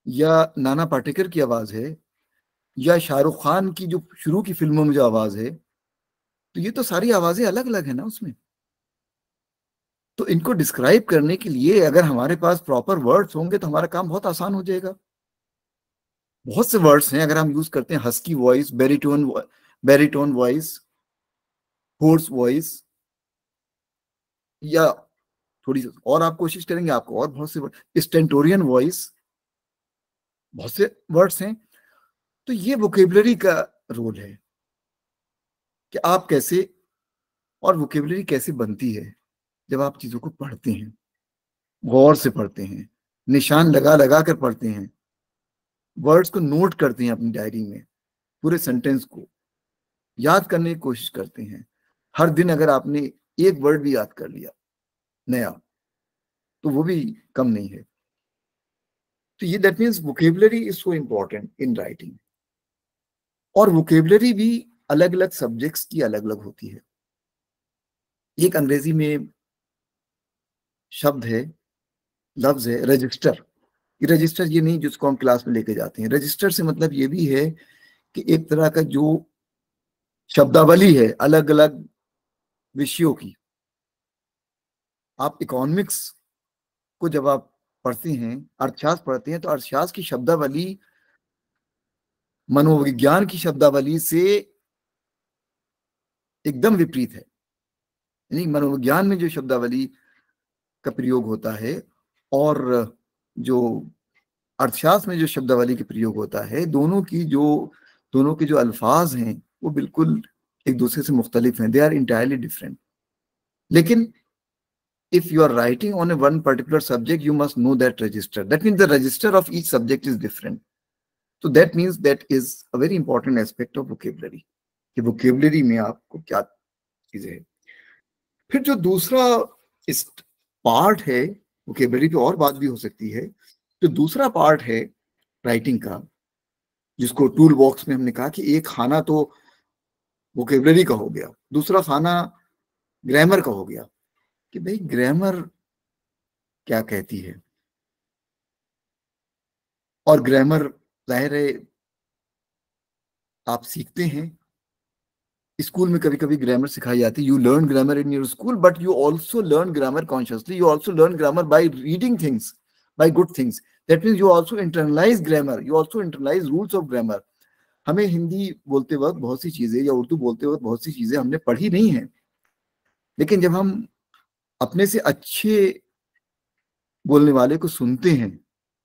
या नाना पाटेकर की आवाज है, या शाहरुख खान की जो शुरू की फिल्मों में जो आवाज है, तो ये तो सारी आवाजें अलग अलग है ना उसमें। तो इनको डिस्क्राइब करने के लिए अगर हमारे पास प्रॉपर वर्ड्स होंगे तो हमारा काम बहुत आसान हो जाएगा। बहुत से वर्ड्स हैं, अगर हम यूज करते हैं husky voice, baritone voice, hoarse voice, या थोड़ी सी और आप कोशिश करेंगे, आपको और बहुत से स्टेंटोरियन वॉइस, बहुत से वर्ड्स हैं। तो ये वोकेबलरी का रोल है कि आप कैसे, और वोकेबलरी कैसे बनती है जब आप चीजों को पढ़ते हैं, गौर से पढ़ते हैं, निशान लगा लगा कर पढ़ते हैं, वर्ड्स को नोट करते हैं अपनी डायरी में, पूरे सेंटेंस को याद करने की कोशिश करते हैं। हर दिन अगर आपने एक वर्ड भी याद कर लिया नया, तो वो भी कम नहीं है। तो ये that means vocabulary is so important in writing. और वोकेबलरी भी अलग अलग सब्जेक्ट्स की अलग अलग होती है। एक अंग्रेजी में शब्द है, लफ्ज है रजिस्टर। ये रजिस्टर ये नहीं जिसको हम क्लास में लेके जाते हैं। रजिस्टर से मतलब ये भी है कि एक तरह का जो शब्दावली है अलग अलग विषयों की। आप इकोनॉमिक्स को जब आप पढ़ते हैं, अर्थशास्त्र पढ़ते हैं, तो अर्थशास्त्र की शब्दावली मनोविज्ञान की शब्दावली से एकदम विपरीत है। यानी मनोविज्ञान में जो शब्दावली का प्रयोग होता है और जो अर्थशास्त्र में जो शब्दावली का प्रयोग होता है, दोनों के जो अल्फाज हैं वो बिल्कुल एक दूसरे से मुख्तलिफ हैं। They are entirely different. लेकिन if you are writing on a one particular subject, you must know that register. That means the register of each subject is different. So that means that is a very important aspect of vocabulary. कि vocabulary में आपको क्या चीजें है। फिर जो दूसरा इस पार्ट है vocabulary पे, और बात भी हो सकती है। जो दूसरा पार्ट है राइटिंग का, जिसको टूल बॉक्स में हमने कहा कि एक खाना तो vocabulary का हो गया, दूसरा खाना ग्रामर का हो गया। कि भाई ग्रामर क्या कहती है, और ग्रामर जाहिर है आप सीखते हैं। स्कूल में कभी कभी ग्रामर सिखाई जाती है। You learn grammar in your school, but you also learn grammar consciously. You also learn grammar by reading things, by good things. That means you also internalise grammar, you also internalise rules of grammar. हमें हिंदी बोलते वक्त बहुत सी चीजें, या उर्दू बोलते वक्त बहुत सी चीजें हमने पढ़ी नहीं है, लेकिन जब हम अपने से अच्छे बोलने वाले को सुनते हैं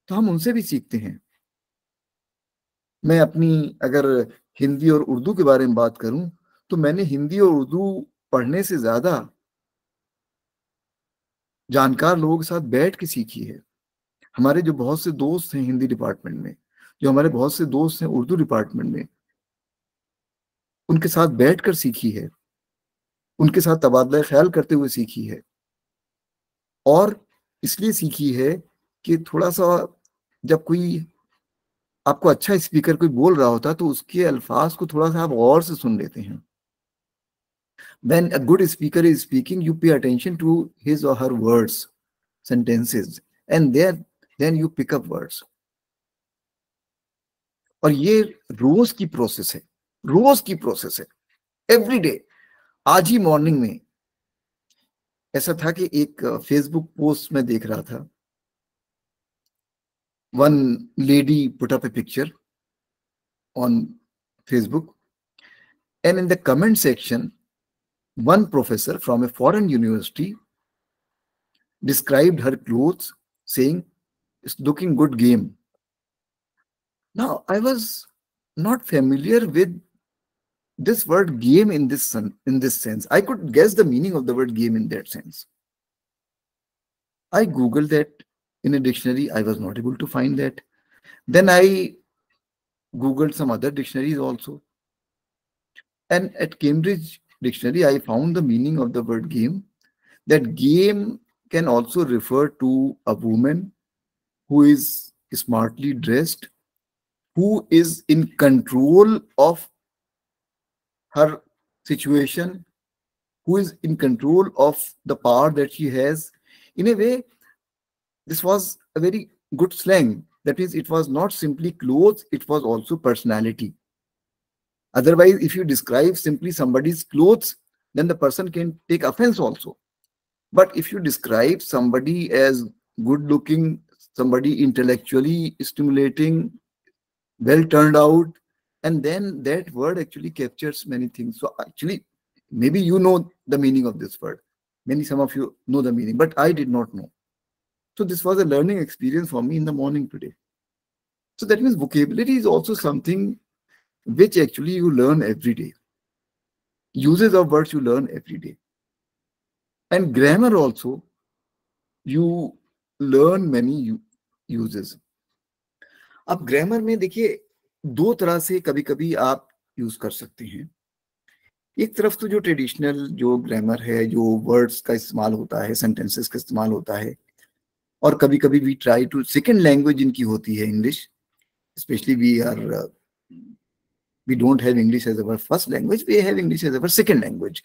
तो हम उनसे भी सीखते हैं। मैं अपनी अगर हिंदी और उर्दू के बारे में बात करूं, तो मैंने हिंदी और उर्दू पढ़ने से ज्यादा जानकार लोगों के साथ बैठ के सीखी है। हमारे जो बहुत से दोस्त हैं हिंदी डिपार्टमेंट में, जो हमारे बहुत से दोस्त हैं उर्दू डिपार्टमेंट में, उनके साथ बैठकर सीखी है, उनके साथ तबादला ख्याल करते हुए सीखी है। और इसलिए सीखी है कि थोड़ा सा जब कोई आपको अच्छा स्पीकर कोई बोल रहा होता तो उसके अल्फाज को थोड़ा सा आप गौर से सुन लेते हैं। When a good speaker is speaking, you pay attention to his or her words, sentences, and then you pick up words. और ये रोज की प्रोसेस है, रोज की प्रोसेस है, एवरी डे। आज ही मॉर्निंग में ऐसा था कि एक फेसबुक पोस्ट में देख रहा था, one lady put up A picture on Facebook, and in the comment section, one professor from a foreign university described her clothes, saying, "It's looking good game." Now, I was not familiar with this word game in this sense. I could guess the meaning of the word game in that sense. I googled that in a dictionary. I was not able to find that. Then I googled some other dictionaries also. And at Cambridge Dictionary, I found the meaning of the word game. That game can also refer to a woman who is smartly dressed, who is in control of her situation, who is in control of the power that she has. In a way, this was a very good slang. That means it was not simply clothes, it was also personality. Otherwise, if you describe simply somebody's clothes, then the person can take offense also. But if you describe somebody as good looking, somebody intellectually stimulating, well turned out, and then that word actually captures many things. So actually, maybe you know the meaning of this word. some of you know the meaning, but I did not know. So this was a learning experience for me in the morning today. So that means vocabulary is also something which actually you learn every day. Uses of words you learn every day. And grammar also, you learn many uses. अब grammar में देखिए दो तरह से कभी कभी आप use कर सकते हैं. एक तरफ तो जो ट्रेडिशनल जो ग्रामर है, जो वर्ड्स का इस्तेमाल होता है, सेंटेंसेस का इस्तेमाल होता है, और कभी कभी we try to, second language जिनकी होती है English, specially we don't have English as our first language, we have English as our second language.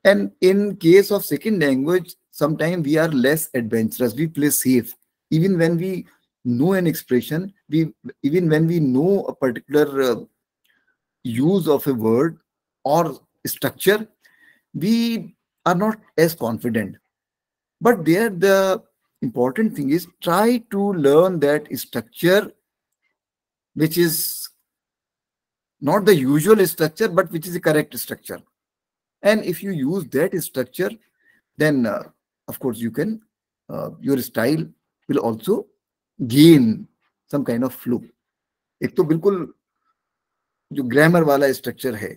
And in case of second language, sometimes we are less adventurous, we play safe. Even when we know an expression, even when we know a particular use of a word or structure, we are not as confident. But there the important thing is try to learn that structure which is not the usual structure, but which is the correct structure. And if you use that structure, then of course you can, your style will also gain some kind of flow. एक तो बिल्कुल जो grammar वाला structure है,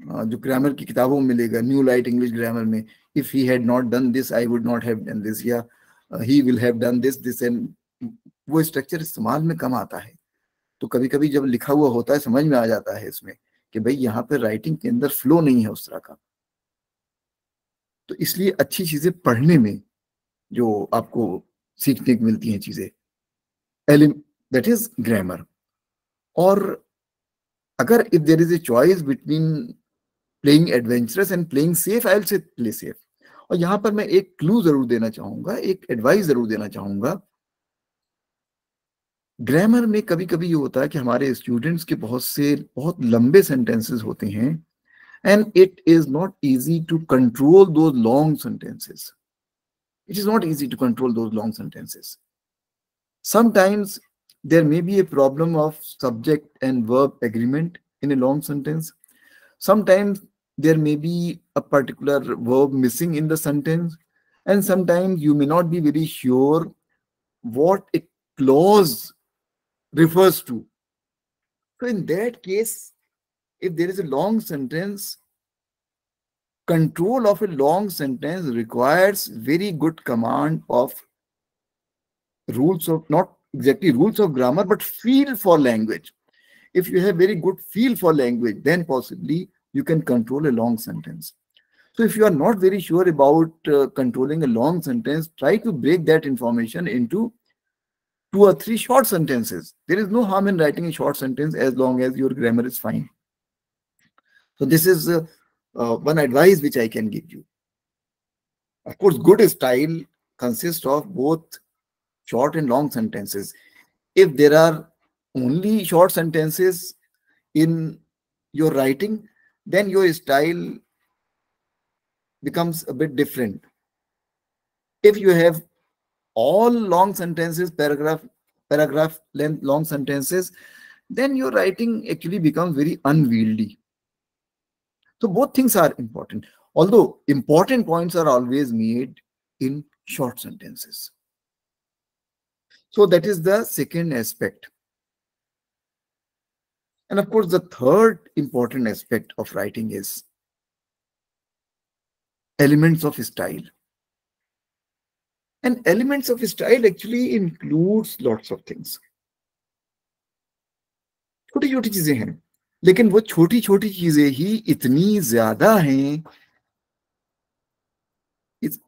जो grammar की किताबों में मिलेगा, न्यू लाइट इंग्लिश ग्रामर में, if he had not done this, I would not have done this, या he will have done this, and वो स्ट्रक्चर इस्तेमाल में कम आता है. तो कभी कभी जब लिखा हुआ होता है समझ में आ जाता है इसमें कि भाई यहाँ पे राइटिंग के अंदर फ्लो नहीं है उस तरह का. तो इसलिए अच्छी चीजें पढ़ने में जो आपको सीखने को मिलती हैं चीजें, दैट इज ग्रामर. और अगर if there is a choice between playing adventurous and playing safe, I will say play safe. और यहाँ पर मैं एक क्लू जरूर देना चाहूंगा, एक एडवाइस जरूर देना चाहूंगा. ग्रामर में कभी कभी ये होता है कि हमारे स्टूडेंट्स के बहुत लंबे सेंटेंसेस होते हैं, and it is not easy to control those long sentences. It is not easy to control those long sentences. Sometimes there may be a problem of subject and verb agreement in a long sentence. Sometimes there may be a particular verb missing in the sentence, and sometimes you may not be very sure what a clause refers to. So in that case, if there is a long sentence, control of a long sentence requires very good command of rules of, not exactly rules of grammar, but feel for language. If you have very good feel for language, then possibly you can control a long sentence. So if you are not very sure about controlling a long sentence, try to break that information into 2 or 3 short sentences. There is no harm in writing a short sentence as long as your grammar is fine. So this is one advice which I can give you. Of course, good style consists of both short and long sentences. If there are only short sentences in your writing, then your style becomes a bit different. If you have all long sentences, paragraph length long sentences, then your writing actually becomes very unwieldy. So both things are important, although important points are always made in short sentences. So that is the second aspect. And of course, the third important aspect of writing is elements of style. And elements of style actually includes lots of things. छोटी छोटी चीजें हैं, लेकिन वो छोटी छोटी चीजें ही इतनी ज्यादा हैं,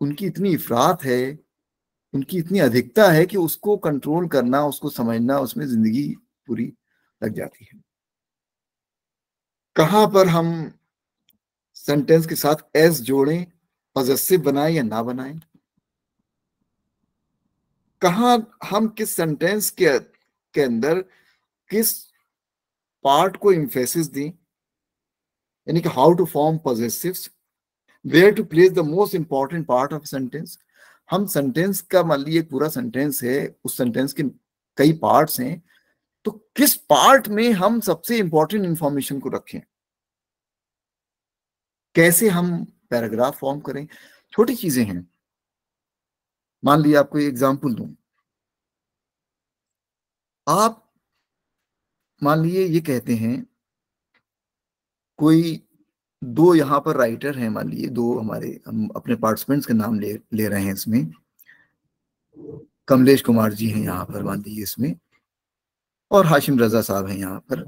उनकी इतनी इफरात है, उनकी इतनी अधिकता है कि उसको कंट्रोल करना, उसको समझना, उसमें जिंदगी पूरी लग जाती है. कहां पर हम सेंटेंस के साथ एस जोड़ें, पॉजेसिव बनाएं या ना बनाएं, कहां हम किस सेंटेंस के अंदर किस पार्ट को एम्फेसिस दें, यानी कि how to form possessives, where to place the most important part of sentence. हम सेंटेंस का मान लीजिए एक पूरा सेंटेंस है, उस सेंटेंस के कई पार्ट्स हैं, तो किस पार्ट में हम सबसे इंपॉर्टेंट इंफॉर्मेशन को रखें, कैसे हम पैराग्राफ फॉर्म करें. छोटी चीजें हैं। मान लीजिए आपको एग्जांपल दूं, आप मान लीजिए ये कहते हैं कोई दो यहाँ पर राइटर हैं, मान लीजिए दो हमारे, हम अपने पार्टिसिपेंट्स के नाम ले ले रहे हैं इसमें, कमलेश कुमार जी हैं यहाँ पर मान लीजिए इसमें, और हाशिम रजा साहब हैं यहाँ पर।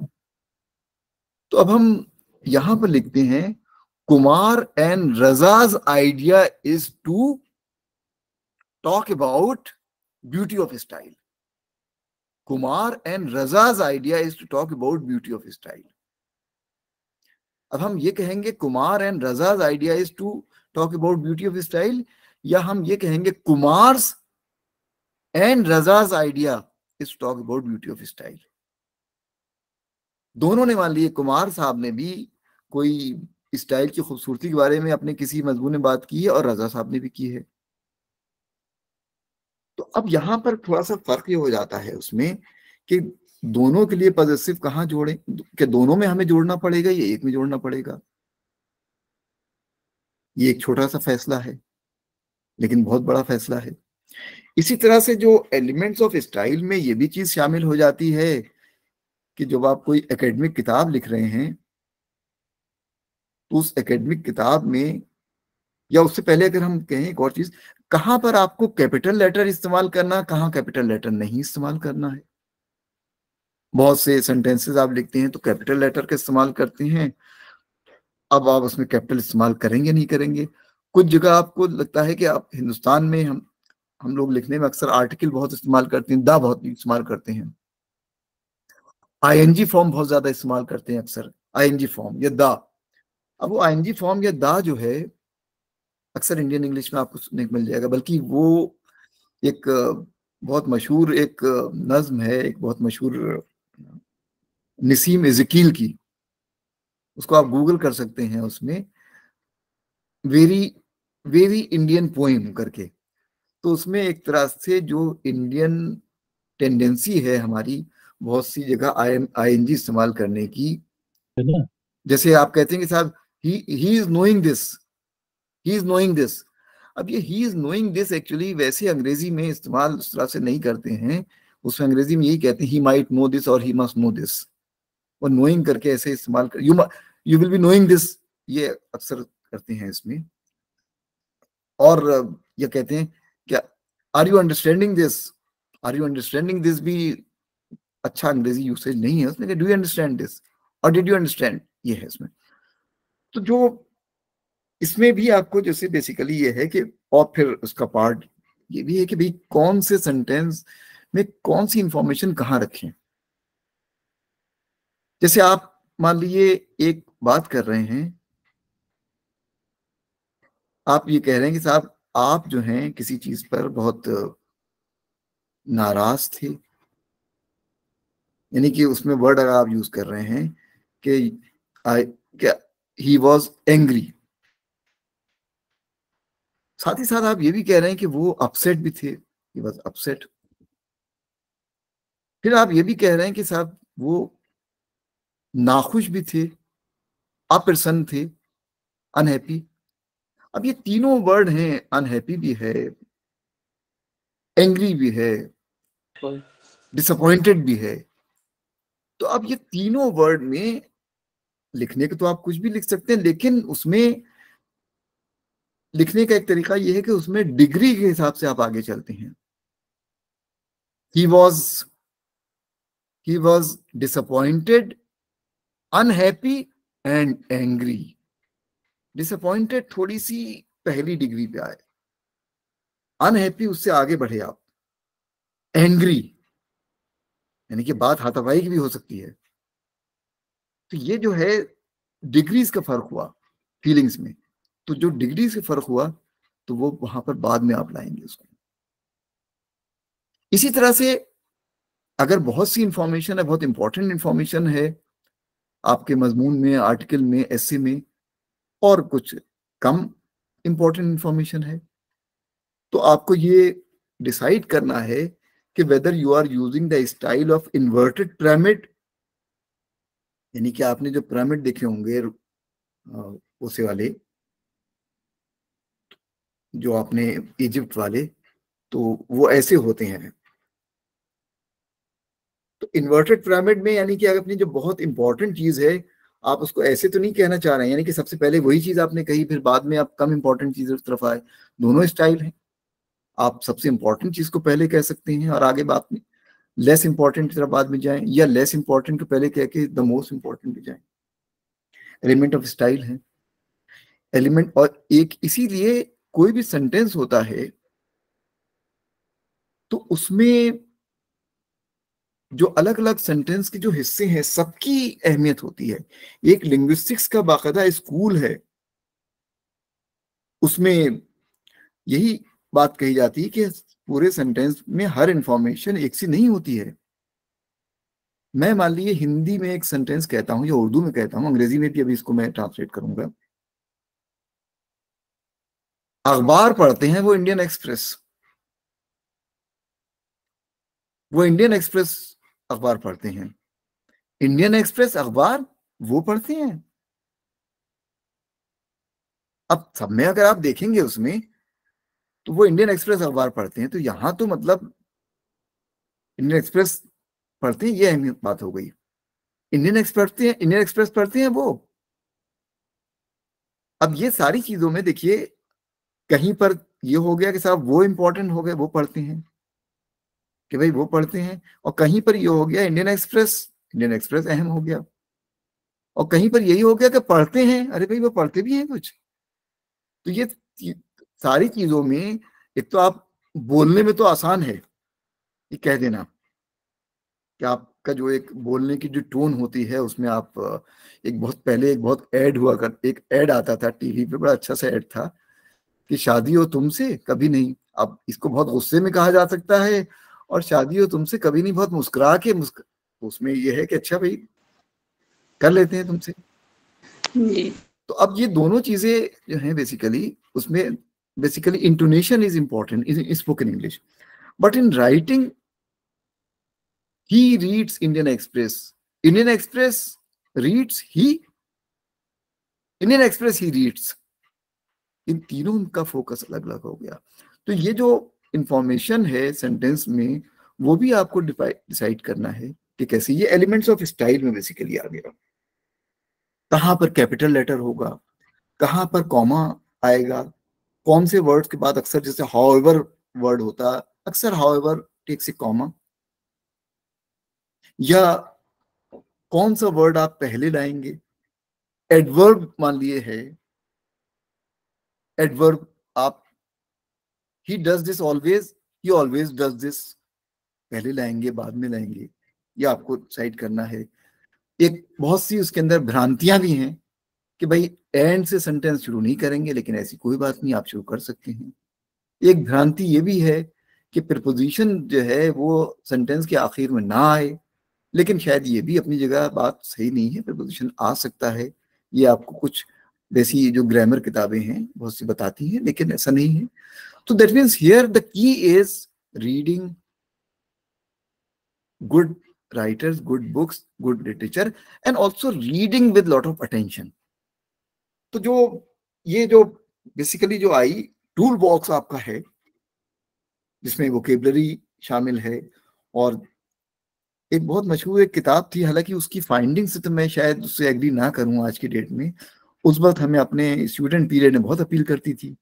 तो अब हम यहाँ पर लिखते हैं Kumar and Raja's idea is to talk about beauty of style. Kumar and Raja's idea is to talk about beauty of style. अब हम ये कहेंगे Kumar and Raja's idea is to talk about beauty of style, या हम ये कहेंगे Kumar's and Raja's idea is to talk about beauty of style. दोनों ने, मान लिए कुमार साहब ने भी कोई स्टाइल की खूबसूरती के बारे में अपने किसी मजमून में बात की है और रजा साहब ने भी की है। तो अब यहां पर थोड़ा सा फर्क ये हो जाता है उसमें कि दोनों के लिए पॉजिटिव कहाँ जोड़ें, कि दोनों में हमें जोड़ना पड़ेगा या एक में जोड़ना पड़ेगा। ये एक छोटा सा फैसला है लेकिन बहुत बड़ा फैसला है। इसी तरह से जो एलिमेंट्स ऑफ स्टाइल में ये भी चीज शामिल हो जाती है कि जब आप कोई एकेडमिक किताब लिख रहे हैं तो उस एकेडमिक किताब में, या उससे पहले अगर हम कहें एक और चीज, कहां पर आपको कैपिटल लेटर इस्तेमाल करना, कहां कैपिटल लेटर नहीं इस्तेमाल करना है। बहुत से सेंटेंसेस आप लिखते हैं तो कैपिटल लेटर का इस्तेमाल करते हैं, अब आप उसमें कैपिटल इस्तेमाल करेंगे नहीं करेंगे। कुछ जगह आपको लगता है कि आप हिंदुस्तान में हम लोग लिखने में अक्सर आर्टिकल बहुत इस्तेमाल करते हैं, दा बहुत इस्तेमाल करते हैं, आईएनजी फॉर्म बहुत ज्यादा इस्तेमाल करते हैं अक्सर, आईएनजी फॉर्म या दा। अब वो आईएनजी फॉर्म या दा जो है अक्सर इंडियन इंग्लिश में आपको सुनने को मिल जाएगा, बल्कि वो एक बहुत मशहूर एक नज्म है, एक बहुत मशहूर नसीम इज़कील की, उसको आप गूगल कर सकते हैं, उसमें वेरी वेरी इंडियन पोएम करके। तो उसमें एक तरह से जो इंडियन टेंडेंसी है हमारी बहुत सी जगह आईएनजी इस्तेमाल करने की, जैसे आप कहते हैं कि साहब he is knowing this, he is knowing this. अब ये he is knowing this actually वैसे अंग्रेजी में इस्तेमाल उस तरह से नहीं करते हैं, उसमें अंग्रेजी में यही कहते हैं ही माइट नो दिस और ही मस्ट नो दिस, और नोइंग करके ऐसे इस्तेमाल कर, you will be knowing this, ये अक्सर करते हैं इसमें। और ये कहते हैं क्या, are you understanding this, are you understanding this भी अच्छा अंग्रेजी यूसेज नहीं है उसमें, डू यू अंडरस्टैंड दिस और डिड यू अंडरस्टैंड, ये है इसमें। तो जो इसमें भी आपको जैसे बेसिकली ये है कि, और फिर उसका पार्ट ये भी है कि भाई कौन से सेंटेंस में कौन सी इंफॉर्मेशन कहाँ रखें। जैसे आप मान लीजिए एक बात कर रहे हैं, आप ये कह रहे हैं कि साहब आप जो हैं किसी चीज पर बहुत नाराज थे, यानी कि उसमें वर्ड अगर आप यूज कर रहे हैं कि आई क्या, ही वॉज एंग्री, साथ ही साथ आप ये भी कह रहे हैं कि वो अपसेट भी थे, ही वॉज अपसेट। फिर आप ये भी कह रहे हैं कि साहब वो नाखुश भी थे, अप्रसन्न थे, अनहैप्पी। अब ये तीनों वर्ड हैं, अनहैप्पी भी है, एंग्री भी है, डिसअपॉइंटेड भी है। तो अब ये तीनों वर्ड में लिखने के तो आप कुछ भी लिख सकते हैं, लेकिन उसमें लिखने का एक तरीका ये है कि उसमें डिग्री के हिसाब से आप आगे चलते हैं। He was disappointed, unhappy and angry. Disappointed थोड़ी सी पहली डिग्री पे आए, अनहैप्पी उससे आगे बढ़े आप, एंग्री यानी कि बात हाथापाई की भी हो सकती है। तो ये जो है डिग्रीज का फर्क हुआ फीलिंग्स में, तो जो डिग्री से फर्क हुआ तो वो वहां पर बाद में आप लाएंगे उसको। इसी तरह से अगर बहुत सी इंफॉर्मेशन है, बहुत इंपॉर्टेंट इंफॉर्मेशन है आपके मजमून में, आर्टिकल में, एसे में, और कुछ कम इंपॉर्टेंट इंफॉर्मेशन है, तो आपको ये डिसाइड करना है कि whether you are using the style of inverted pyramid, यानी कि आपने जो पिरामिड देखे होंगे उसे वाले, जो आपने इजिप्ट वाले, तो वो ऐसे होते हैं। तो इन्वर्टेड पिरामिड में यानी कि अपनी जो बहुत इंपॉर्टेंट चीज है, आप उसको ऐसे तो नहीं कहना चाह रहे हैं यानी कि सबसे पहले वही चीज आपने कही, फिर बाद में आप कम इंपॉर्टेंट चीज की तरफ आए। दोनों स्टाइल हैं। आप सबसे इंपॉर्टेंट चीज को पहले कह सकते हैं और आगे बात में लेस इंपॉर्टेंट की तरफ बाद में जाएं, या लेस इंपॉर्टेंट को पहले कह के द मोस्ट इंपॉर्टेंट पे जाएं। एलिमेंट ऑफ स्टाइल है एलिमेंट। और एक इसीलिए कोई भी सेंटेंस होता है तो उसमें जो अलग अलग सेंटेंस के जो हिस्से हैं सबकी अहमियत होती है। एक लिंग्विस्टिक्स का बाकायदा स्कूल है, उसमें यही बात कही जाती है कि पूरे सेंटेंस में हर इंफॉर्मेशन एक सी नहीं होती है। मैं मान लीजिए हिंदी में एक सेंटेंस कहता हूं या उर्दू में कहता हूं, अंग्रेजी में भी अभी इसको मैं ट्रांसलेट करूंगा। अखबार पढ़ते हैं वो इंडियन एक्सप्रेस, वो इंडियन एक्सप्रेस अखबार पढ़ते हैं। इंडियन एक्सप्रेस अखबार वो पढ़ते हैं। अब सब में अगर आप देखेंगे उसमें तो वो इंडियन एक्सप्रेस अखबार पढ़ते हैं, तो यहां तो मतलब इंडियन एक्सप्रेस पढ़ते हैं, ये अहमियत बात हो गई। इंडियन एक्सप्रेस पढ़ते हैं, इंडियन एक्सप्रेस पढ़ते हैं वो। अब ये सारी चीजों में देखिए, कहीं पर ये हो गया कि साहब वो इंपॉर्टेंट हो गए, वो पढ़ते हैं कि भाई वो पढ़ते हैं, और कहीं पर ये हो गया इंडियन एक्सप्रेस अहम हो गया, और कहीं पर यही हो गया कि पढ़ते हैं, अरे भाई वो पढ़ते भी हैं कुछ। तो ये सारी चीजों में एक तो आप बोलने में तो आसान है ये कह देना कि आपका जो एक बोलने की जो टोन होती है उसमें आप एक बहुत पहले एक बहुत ऐड हुआ कर एक ऐड आता था टीवी पे, बड़ा अच्छा सा ऐड था कि शादी हो तुमसे कभी नहीं। अब इसको बहुत गुस्से में कहा जा सकता है, और शादी हो तुमसे कभी नहीं बहुत मुस्कुरा के उसमें ये है कि अच्छा भाई कर लेते हैं तुमसे। जी तो अब ये दोनों चीजें जो हैं बेसिकली उसमें basically intonation is important in spoken English, but in writing he reads Indian Express, Indian Express reads he, Indian Express he reads। इन तीनों का फोकस अलग अलग हो गया। तो ये जो इंफॉर्मेशन है सेंटेंस में वो भी आपको डिसाइड करना है कि कैसे। ये एलिमेंट्स ऑफ स्टाइल में बेसिकली आ गया। कहाँ पर कैपिटल लेटर होगा, कहाँ पर कॉमा आएगा, कौन से वर्ड्स के बाद अक्सर जैसे हाउएवर वर्ड होता, अक्सर हाउएवर टेक्स ए कॉमा, या कौन सा वर्ड आप पहले लाएंगे। एडवर्ब मान लिए है, एडवर्ब आप he does this always, he always does this, पहले लाएंगे बाद में लाएंगे, ये आपको डिसाइड करना है। एक बहुत सी उसके अंदर भ्रांतियां भी हैं कि भाई एंड से सेंटेंस शुरू नहीं करेंगे, लेकिन ऐसी कोई बात नहीं, आप शुरू कर सकते हैं। एक भ्रांति ये भी है कि प्रीपोजिशन जो है वो सेंटेंस के आखिर में ना आए, लेकिन शायद ये भी अपनी जगह बात सही नहीं है, प्रीपोजिशन आ सकता है। ये आपको कुछ वैसी जो ग्रामर किताबें हैं बहुत सी बताती हैं, लेकिन ऐसा नहीं है। तो that means here the key is reading good writers, good books, good literature, and also reading with lot of attention। तो जो ये जो बेसिकली जो आई टूल बॉक्स आपका है जिसमें वोकेबलरी शामिल है, और एक बहुत मशहूर एक किताब थी, हालांकि उसकी फाइंडिंग से तो मैं शायद उससे एग्री ना करूं आज की डेट में, उस वक्त हमें अपने स्टूडेंट पीरियड में बहुत अपील करती थी।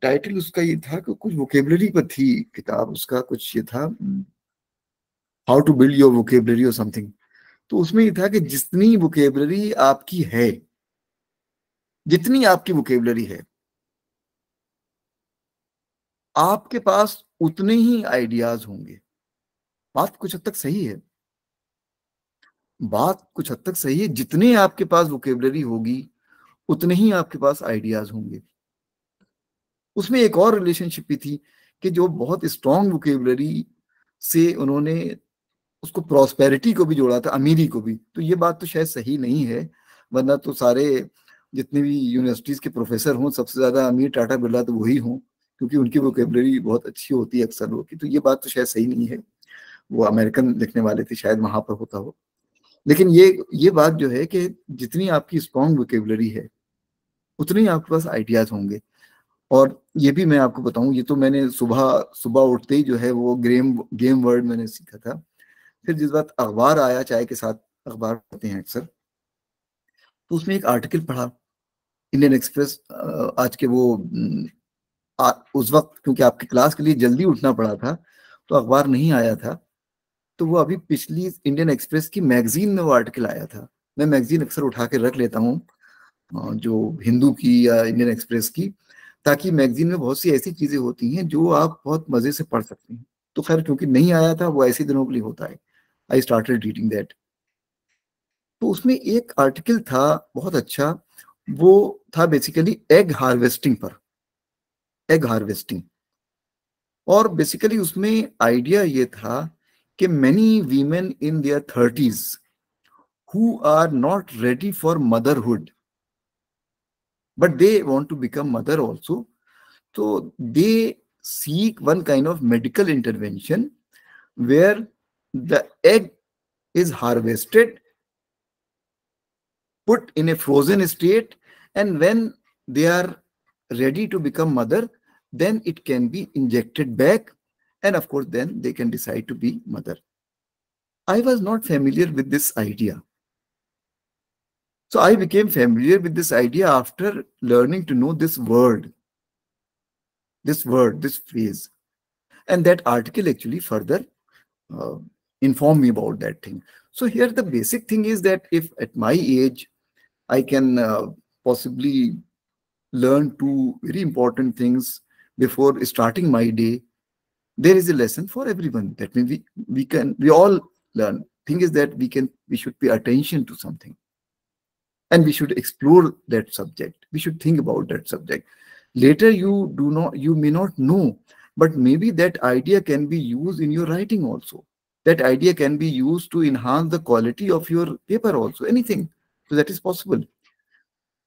टाइटल उसका ये था कि कुछ वोकेबलरी पर थी किताब, उसका कुछ ये था how to build your vocabulary और समथिंग। तो उसमें ये था कि जितनी वोकेबलरी आपकी है, जितनी आपकी वोकेबलरी है, आपके पास उतने ही आइडियाज होंगे। बात कुछ हद तक सही है, बात कुछ हद तक सही है। जितने आपके पास वोकेबलरी होगी उतने ही आपके पास आइडियाज होंगे। उसमें एक और रिलेशनशिप भी थी कि जो बहुत स्ट्रॉन्ग वोकेबलरी से उन्होंने उसको प्रॉस्पेरिटी को भी जोड़ा था, अमीरी को भी। तो ये बात तो शायद सही नहीं है, वरना तो सारे जितने भी यूनिवर्सिटीज के प्रोफेसर हों सबसे ज्यादा अमीर टाटा बिरला तो वही हों, क्योंकि उनकी वोकेबलरी बहुत अच्छी होती है अक्सर लोगों की। तो ये बात तो शायद सही नहीं है, वो अमेरिकन लिखने वाले थे शायद, वहां पर होता हो। लेकिन ये बात जो है कि जितनी आपकी स्ट्रॉन्ग वोकेबलरी है उतने ही आपके पास आइडियाज होंगे। और ये भी मैं आपको बताऊं, ये तो मैंने सुबह सुबह उठते ही जो है वो गेम वर्ड मैंने सीखा था। फिर जिस बात अखबार आया, चाय के साथ अखबार पढ़ते हैं अक्सर, तो उसमें एक आर्टिकल पढ़ा इंडियन एक्सप्रेस। आज के वो उस वक्त क्योंकि आपकी क्लास के लिए जल्दी उठना पड़ा था तो अखबार नहीं आया था, तो वो अभी पिछली इंडियन एक्सप्रेस की मैगजीन में वो आर्टिकल आया था। मैं मैगजीन अक्सर उठा के रख लेता हूँ, जो हिंदू की या इंडियन एक्सप्रेस की, ताकि मैगजीन में बहुत सी ऐसी चीजें होती हैं जो आप बहुत मजे से पढ़ सकते हैं। तो खैर क्योंकि नहीं आया था, वो ऐसे दिनों के लिए होता है, आई स्टार्टेड रीडिंग दैट। तो उसमें एक आर्टिकल था बहुत अच्छा, वो था बेसिकली एग हार्वेस्टिंग पर, एग हार्वेस्टिंग। और बेसिकली उसमें आइडिया ये था कि many women in their 30s who are not ready for motherhood but they want to become mother also, so they seek one kind of medical intervention where the egg is harvested, put in a frozen state, and when they are ready to become mother, then it can be injected back, and of course then they can decide to be mother. I was not familiar with this idea, so I became familiar with this idea after learning to know this word, this phrase. And that article actually further uh, informed me about that thing. So here the basic thing is that if at my age I can possibly learn two very important things before starting my day, there is a lesson for everyone. That means we all learn. Thing is that we should pay attention to something, and we should explore that subject. We should think about that subject. Later you may not know, but maybe that idea can be used in your writing also. That idea can be used to enhance the quality of your paper also, anything. So that is possible.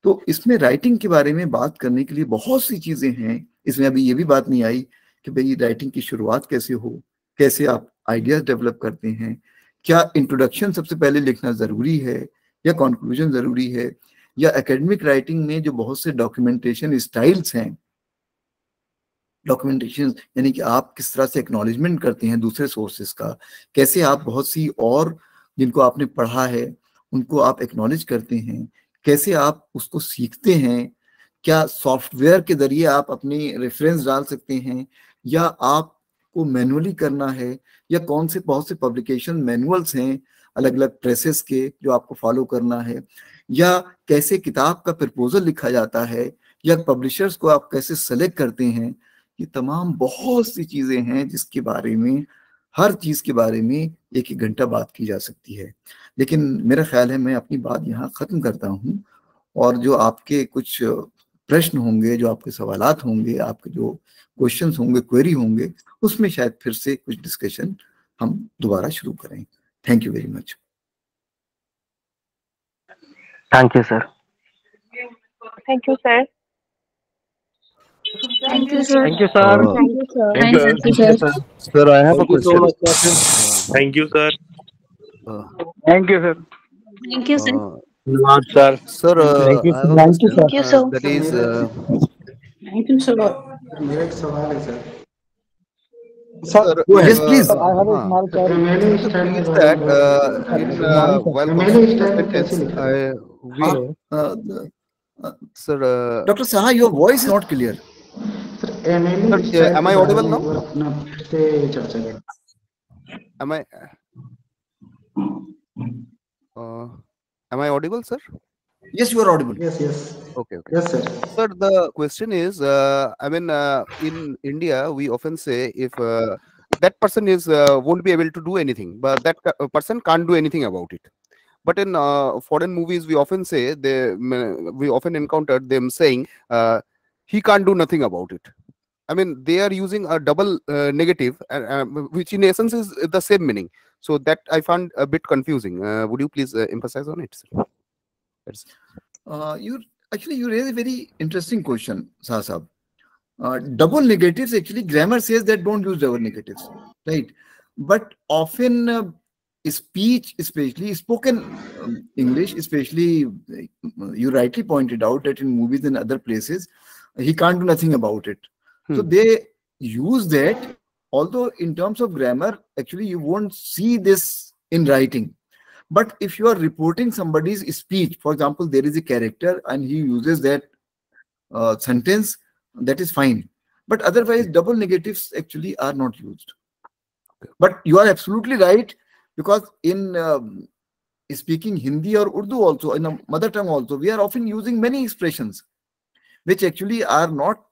तो इसमें writing के बारे में बात करने के लिए बहुत सी चीजें हैं। इसमें अभी ये भी बात नहीं आई कि भाई राइटिंग की शुरुआत कैसे हो, कैसे आप आइडियाज डेवलप करते हैं, क्या इंट्रोडक्शन सबसे पहले लिखना जरूरी है या कंक्लूजन जरूरी है, या एकेडमिक राइटिंग में जो बहुत से डॉक्यूमेंटेशन स्टाइल्स हैं, डॉक्यूमेंटेशन यानी कि आप किस तरह से एक्नॉलेजमेंट करते हैं दूसरे सोर्सेस का, कैसे आप बहुत सी और जिनको आपने पढ़ा है उनको आप एक्नॉलेज करते हैं, कैसे आप उसको सीखते हैं, क्या सॉफ्टवेयर के जरिए आप अपनी रेफरेंस डाल सकते हैं या आपको मैनुअली करना है, या कौन से बहुत से पब्लिकेशन मैनुअल्स हैं अलग अलग प्रेसेस के जो आपको फॉलो करना है, या कैसे किताब का प्रपोजल लिखा जाता है, या पब्लिशर्स को आप कैसे सेलेक्ट करते हैं। ये तमाम बहुत सी चीजें हैं जिसके बारे में, हर चीज के बारे में एक एक घंटा बात की जा सकती है। लेकिन मेरा ख्याल है मैं अपनी बात यहाँ खत्म करता हूँ, और जो आपके कुछ प्रश्न होंगे, जो आपके सवालात होंगे, आपके जो क्वेश्चंस होंगे, क्वेरी होंगे, उसमें शायद फिर से कुछ डिस्कशन हम दोबारा शुरू करें। Thank you very much. Thank you sir. Thank you, sir. Thank you, sir. Thank you sir. Thank you, sir. Thank you, sir. Sir, I have a Thank you so question. much, sir. Thank you, sir. Thank you sir. Thank you, sir. धन्यवाद sir. Sir, Thank you, I have a thank you, question. Thank you, sir. That is, Thank you, sir. मेरा एक सवाल है sir. sir, Yes, please. I have a small family the style thing के is बारे that में while family constructing a style कैसे sentence, लिखा है? sir, Dr. Saha, your voice is not clear. Sir MLA sir, style am I के बारे audible में now? एक बार अपना फिर से चर्चा करें। Am I? Am I audible, sir? Yes, you are audible. Yes, yes, Okay, okay. yes, sir. Sir, the question is, I mean, in India, we often say if that person is won't be able to do anything, but that person can't do anything about it. But in foreign movies, we often say we often encountered them saying he can't do nothing about it. I mean, they are using a double negative, which in essence is the same meaning. So that I found a bit confusing. Would you please emphasize on it, sir? That's you raise a very interesting question, Sahab. Double negatives, actually grammar says that don't use double negatives, right? But often speech, especially spoken English, especially you rightly pointed out that in movies and other places, he can't do nothing about it. So they use that, although in terms of grammar, actually you won't see this in writing. But if you are reporting somebody's speech, for example, there is a character and he uses that sentence, that is fine. But otherwise, double negatives actually are not used. But you are absolutely right, because in speaking Hindi or Urdu also, in a mother tongue also, we are often using many expressions which actually are not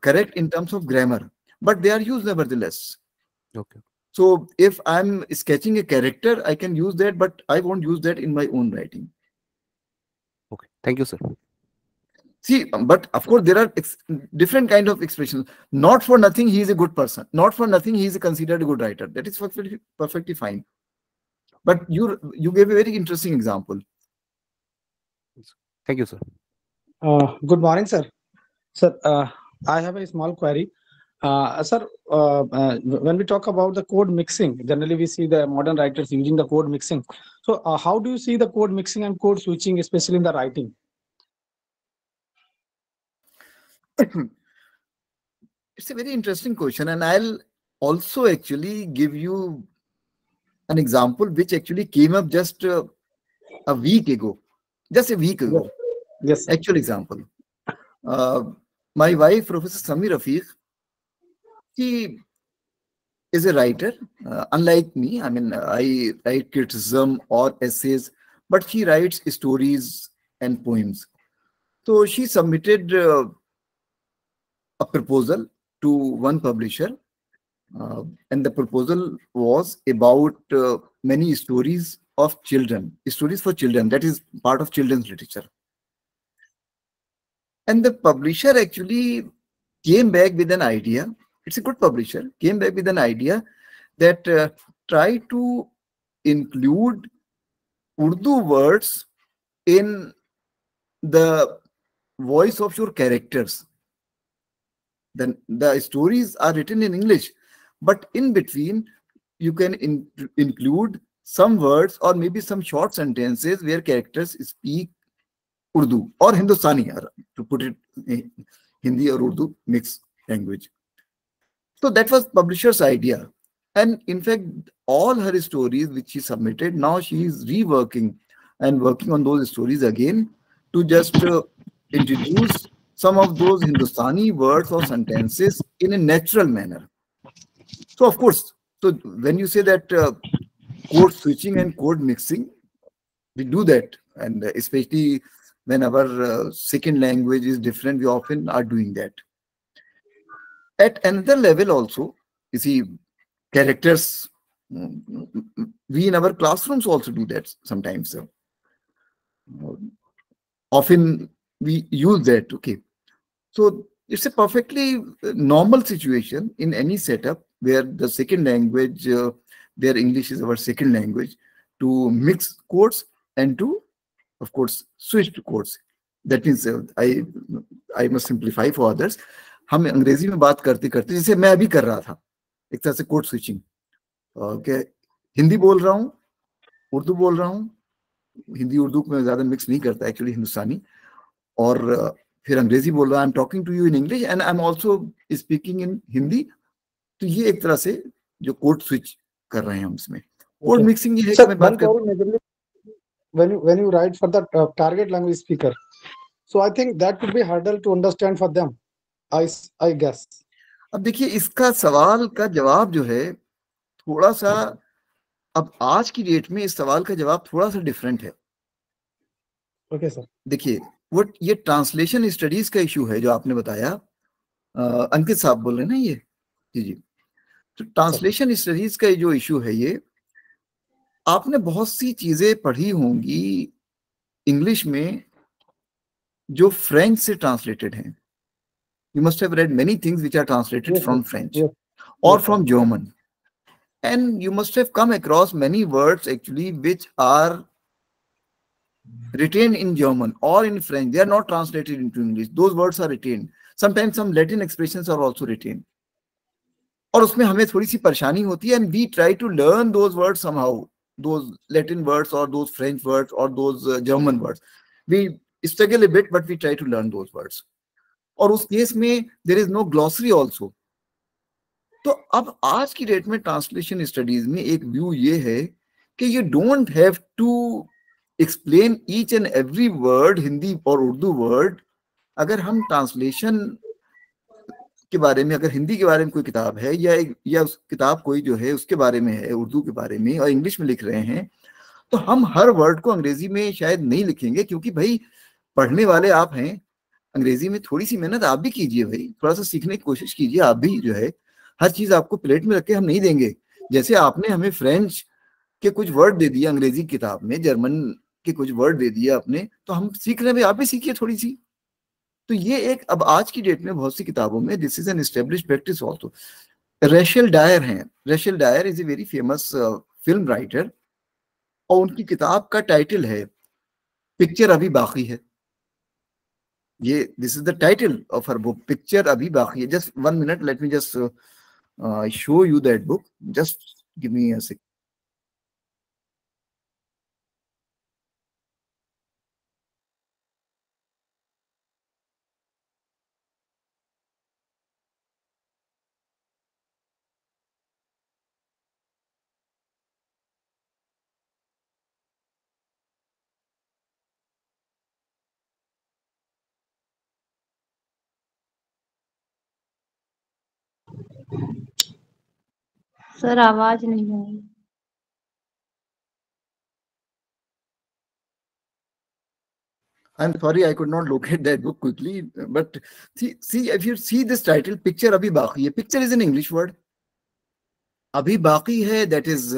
correct in terms of grammar, but they are used nevertheless. Okay. So if I'm sketching a character, I can use that, but I won't use that in my own writing. Okay. Thank you, sir. See, but of course there are different kind of expressions. Not for nothing he is a good person. Not for nothing he is considered a good writer. That is perfectly fine. But you gave a very interesting example. Thank you, sir. Good morning, sir. Sir, I have a small query. Sir, when we talk about the code mixing, generally we see the modern writers using the code mixing. So how do you see the code mixing and code switching, especially in the writing? It's a very interesting question, and I'll also actually give you an example which actually came up just a week ago. Just a week ago. Yes. Actual example. My wife, Professor Samir Rafiq, she is a writer, unlike me. I mean, I write criticism or essays, but she writes stories and poems. So she submitted a proposal to one publisher, and the proposal was about many stories of children, stories for children, that is part of children's literature. And the publisher actually came back with an idea. It's a good publisher, came back with an idea that try to include Urdu words in the voice of your characters. Then the stories are written in English, but in between you can include some words or maybe some short sentences where characters speak Urdu or Hindustani, to put it Hindi or Urdu mixed language. So that was publisher's idea. And in fact, all her stories which she submitted, now she is reworking and working on those stories again to just introduce some of those Hindustani words or sentences in a natural manner. So of course, so when you say that code switching and code mixing, we do that, and especially when our second language is different, we often are doing that. At another level also, you see, characters, we in our classrooms also do that sometimes. Often we use that, okay. So it's a perfectly normal situation in any setup where the second language, where English is our second language, to mix codes and to, of course, switch to codes. That means I must simplify for others. हम अंग्रेजी में बात करते करते, जैसे मैं अभी कर रहा था, एक तरह से कोड स्विचिंग, हिंदी बोल रहा हूँ, उर्दू बोल रहा हूँ, हिंदी उर्दू को मैं ज्यादा मिक्स नहीं करता एक्चुअली, हिंदुस्तानी, और फिर अंग्रेजी बोल रहा हूँ, I am talking to you in English and I am also speaking in Hindi. तो ये एक तरह से जो कोड स्विच कर रहे हैं हम इसमें. कोड मिक्सिंग ये है कि मैं बात कर, when you write for the target language speaker, so I think that could be hurdle to understand for them, I guess. अब देखिए, इसका सवाल का जवाब जो है थोड़ा सा, अब आज की डेट में इस सवाल का जवाब थोड़ा सा डिफरेंट है. Okay sir. देखिए, वो ये ट्रांसलेशन स्टडीज का इशू है जो आपने बताया, अंकित साहब बोल रहे हैं ना ये, जी. तो ट्रांसलेशन स्टडीज का जो इशू है, ये आपने बहुत सी चीजें पढ़ी होंगी इंग्लिश में जो फ्रेंच से ट्रांसलेटेड हैं. You must have read many things which are translated from French or from German. And you must have come across many words actually which are retained in German or in French. They are not translated into English. Those words are retained. Sometimes some Latin expressions are also retained. और उसमें हमें थोड़ी सी परेशानी होती है, and we try to learn those words somehow, those Latin words or those French words or those German words. We struggle a bit, but we try to learn those words. और उस case में there is no glossary also. तो अब आज की date में translation studies में एक व्यू ये है कि you don't have to explain each and every word, Hindi और उर्दू वर्ड। अगर हम ट्रांसलेशन के बारे में, अगर हिंदी के बारे में कोई किताब है या उस किताब कोई जो है उसके बारे में है, उर्दू के बारे में और इंग्लिश में लिख रहे हैं, तो हम हर वर्ड को अंग्रेजी में शायद नहीं लिखेंगे, क्योंकि भाई पढ़ने वाले आप हैं, अंग्रेजी में थोड़ी सी मेहनत आप भी कीजिए भाई, थोड़ा सा सीखने की कोशिश कीजिए आप भी जो है। हर चीज आपको प्लेट में रख के हम नहीं देंगे। जैसे आपने हमें फ्रेंच के कुछ वर्ड दे दिए अंग्रेजी किताब में, जर्मन के कुछ वर्ड दे दिए आपने, तो हम सीख रहे हैं, आप भी सीखिए थोड़ी सी। तो ये एक अब आज की डेट में बहुत सी किताबों में this is an establish practice also. Rachel Dwyer हैं, Rachel Dwyer is a very famous film writer, और उनकी किताब का टाइटल है पिक्चर अभी बाकी है। ये this is the title of her book, picture अभी बाकी है। Just 1 minute, let me just show you that book, just give me a second. Sir आवाज नहीं आई। I'm sorry, I could not locate that book quickly, but see, if you see this title, picture abhi baki hai. Picture is an English word. Abhi baki hai, that is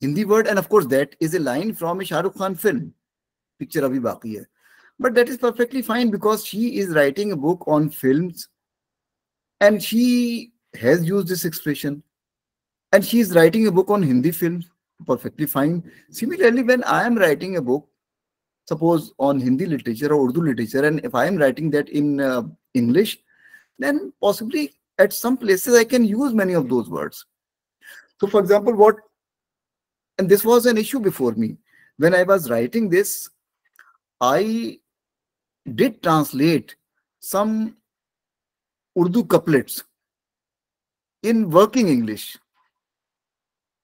Hindi word, and of course that is a line from a Shah Rukh Khan film. Picture abhi baki hai. But that is perfectly fine because she is writing a book on films and she has used this expression, and she is writing a book on Hindi films. Perfectly fine. Similarly, when I am writing a book, suppose on Hindi literature or Urdu literature, and if I am writing that in English, then possibly at some places I can use many of those words. So for example, and this was an issue before me, when I was writing this, I did translate some Urdu couplets in working English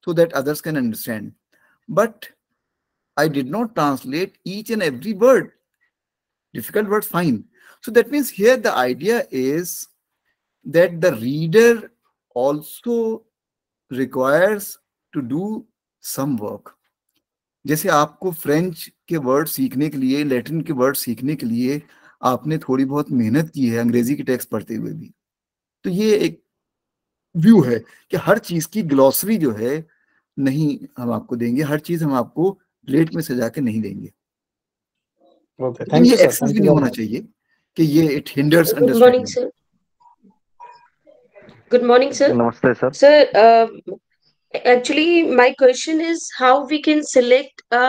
so that others can understand. But I did not translate each and every word. Difficult words, fine. So that means here the idea is that the reader also requires to do some work. जैसे आपको French के word सीखने के लिए, Latin के word सीखने के लिए आपने थोड़ी बहुत मेहनत की है अंग्रेजी के टेक्स्ट पढ़ते हुए भी, तो ये एक व्यू है कि हर चीज की ग्लॉसरी जो है नहीं हम आपको देंगे, हर चीज हम आपको प्लेट में सजा के नहीं देंगे। लेकिन ये एक्सेस भी नहीं होना चाहिए कि ये it hinders understanding. Good morning, sir. Namaste, sir. Sir, actually, my question is how we can select a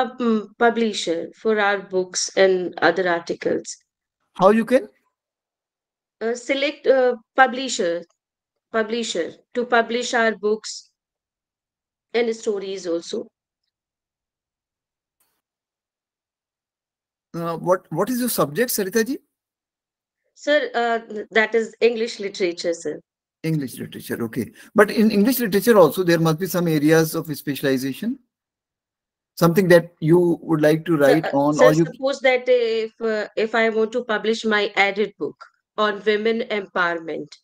publisher for our books and other articles. How you can select a publisher to publish our books and stories also. What is your subject, Sarita ji? Sir, that is English literature, sir. English literature, okay. But in English literature also there must be some areas of specialization, something that you would like to write on. Sir, or you suppose that if I want to publish my added book on women empowerment,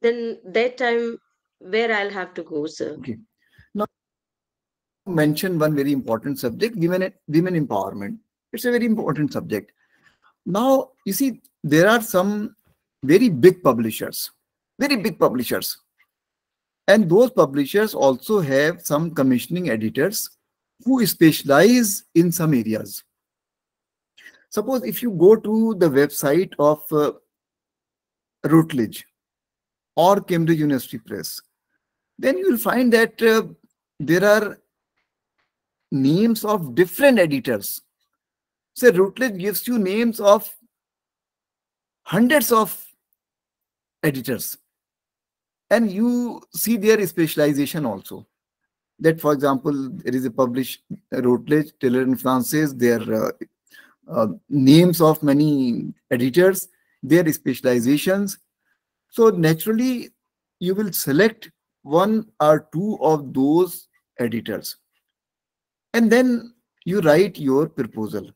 then that time where I'll have to go, sir. Okay. Now mention one very important subject, women empowerment. It's a very important subject. Now you see there are some very big publishers, and those publishers also have some commissioning editors who specialize in some areas. Suppose if you go to the website of Routledge or Cambridge University Press, then you will find that there are names of different editors. So Routledge gives you names of hundreds of editors, and you see their specialization also. That, for example, there is a published Routledge, Taylor and Francis, their names of many editors. their specializations. So naturally, you will select one or two of those editors, and then you write your proposal.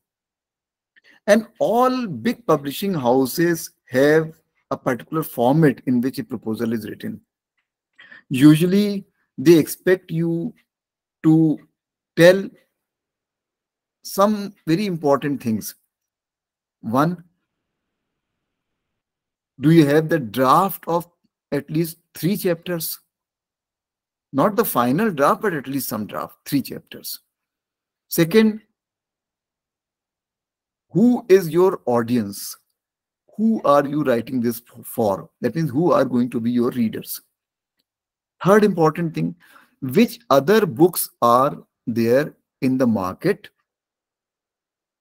And all big publishing houses have a particular format in which a proposal is written. Usually, they expect you to tell some very important things. One, do you have the draft of at least 3 chapters? Not the final draft, but at least some draft, 3 chapters. Second, who is your audience? Who are you writing this for? That means who are going to be your readers? Third important thing, which other books are there in the market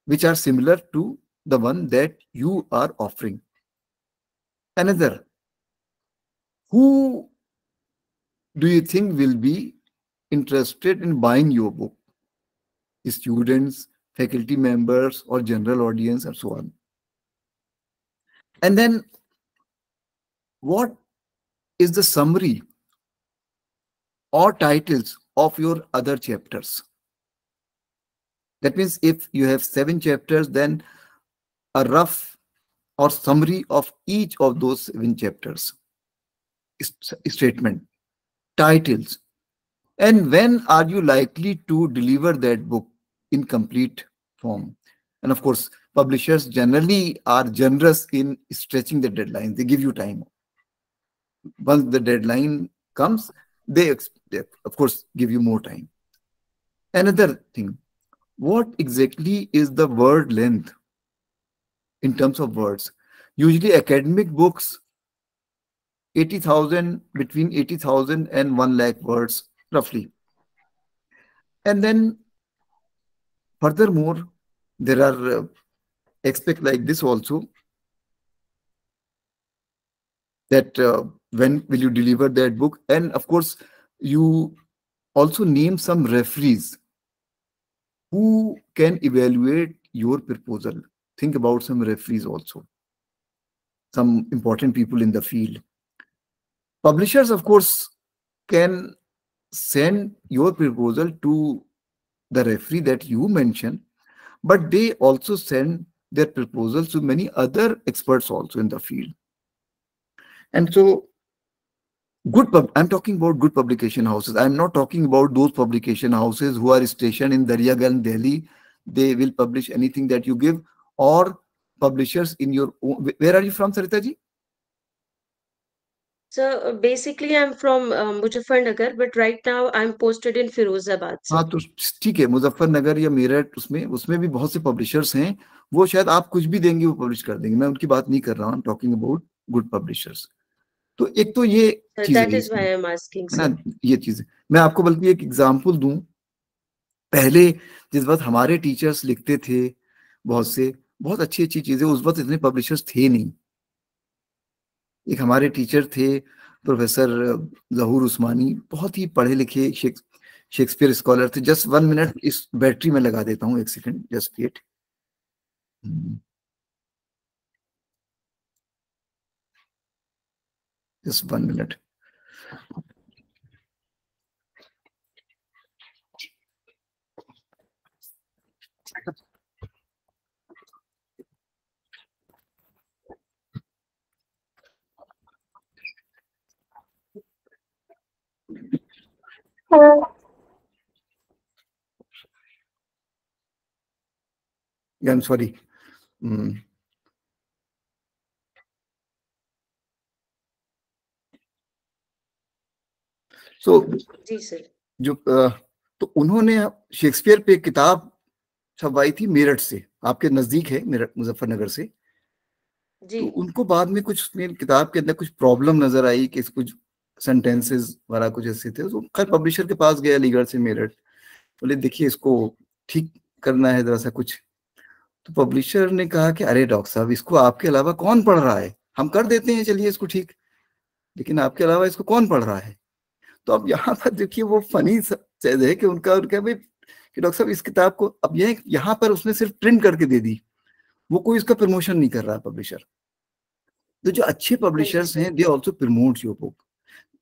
which are similar to the one that you are offering? Another, who do you think will be interested in buying your book? Students, faculty members, or general audience, and so on. And then, what is the summary or titles of your other chapters? That means if you have 7 chapters, then a rough or summary of each of those 7 chapters, statement, titles, and when are you likely to deliver that book in complete form. And of course, publishers generally are generous in stretching the deadlines. They give you time. Once the deadline comes, they of course give you more time. Another thing, what exactly is the word length in terms of words? Usually academic books, 80,000, between 80,000 and 1 lakh words roughly. And then furthermore, there are aspects like this also, that when will you deliver that book? And of course, you also name some referees who can evaluate your proposal. Think about some referees also, some important people in the field. Publishers, of course, can send your proposal to the referee that you mentioned, but they also send their proposals to many other experts also in the field. And so, I'm talking about good publication houses. I'm not talking about those publication houses who are stationed in Daryaganj, Delhi. They will publish anything that you give, or publishers in your own. Where are you from, Sarita ji? So basically, I'm from Muzaffarnagar, but right now I'm posted in Firozabad. हाँ, तो ठीक है, मुजफ्फरनगर या मेरठ, उसमें भी बहुत से publishers हैं. वो शायद आप कुछ भी देंगे वो पब्लिश कर देंगे. मैं उनकी बात नहीं कर रहा हूँ. Talking about good publishers. तो एक तो ये चीज है ना, ये चीज. मैं आपको बल्कि एक एग्जांपल दूं. पहले जिस वक्त हमारे टीचर्स लिखते थे, बहुत अच्छी चीजें, उस वक्त इतने पब्लिशर्स थे नहीं. एक हमारे टीचर थे प्रोफेसर जहूर उस्मानी, बहुत ही पढ़े लिखे शेक्सपियर स्कॉलर थे. जस्ट 1 मिनट इस बैटरी में लगा देता हूँ, 1 second, just wait. Just 1 minute. Yeah, I'm sorry. So, जी सर. जो तो उन्होंने शेक्सपियर पे किताब छपवाई थी मेरठ से, आपके नजदीक है मेरठ, मुजफ्फरनगर से. तो उनको बाद में कुछ किताब के अंदर कुछ प्रॉब्लम नजर आई कि कुछ सेंटेंसेस वाला कुछ ऐसे थे. तो खैर पब्लिशर के पास गया अलीगढ़ से मेरठ, बोले देखिए इसको ठीक करना है जरा सा कुछ. तो पब्लिशर ने कहा कि अरे डॉक्टर साहब, इसको आपके अलावा कौन पढ़ रहा है? हम कर देते हैं, चलिए इसको ठीक, लेकिन आपके अलावा इसको कौन पढ़ रहा है? तो अब यहाँ पर देखिए वो फनी चीज है कि उनका भाई कि डॉक्टर साहब इस किताब को अब यहाँ पर उसने सिर्फ प्रिंट करके दे दी, वो कोई इसका प्रमोशन नहीं कर रहा है पब्लिशर. तो जो अच्छे पब्लिशर्स हैं they also promote your book,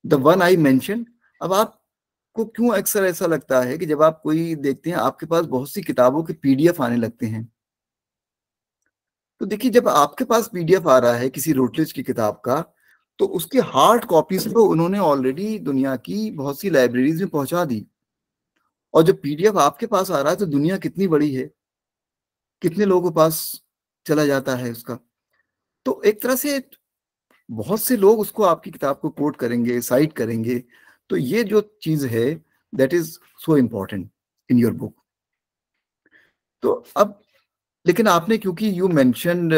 the one I mention. अब आपको क्यों अक्सर ऐसा लगता है कि जब आप कोई देखते हैं आपके पास बहुत सी किताबों के पीडीएफ आने लगते हैं, तो देखिए जब आपके पास पीडीएफ आ रहा है किसी रोटलेज की किताब का, तो उसके हार्ड कॉपीज को उन्होंने ऑलरेडी दुनिया की बहुत सी लाइब्रेरीज में पहुंचा दी, और जब पीडीएफ आपके पास आ रहा है तो दुनिया कितनी बड़ी है, कितने लोगों के पास चला जाता है उसका। तो एक तरह से बहुत से लोग उसको आपकी किताब को कोट करेंगे, साइट करेंगे। तो ये जो चीज है that is so important in your book. तो अब लेकिन आपने क्योंकि यू मेंशन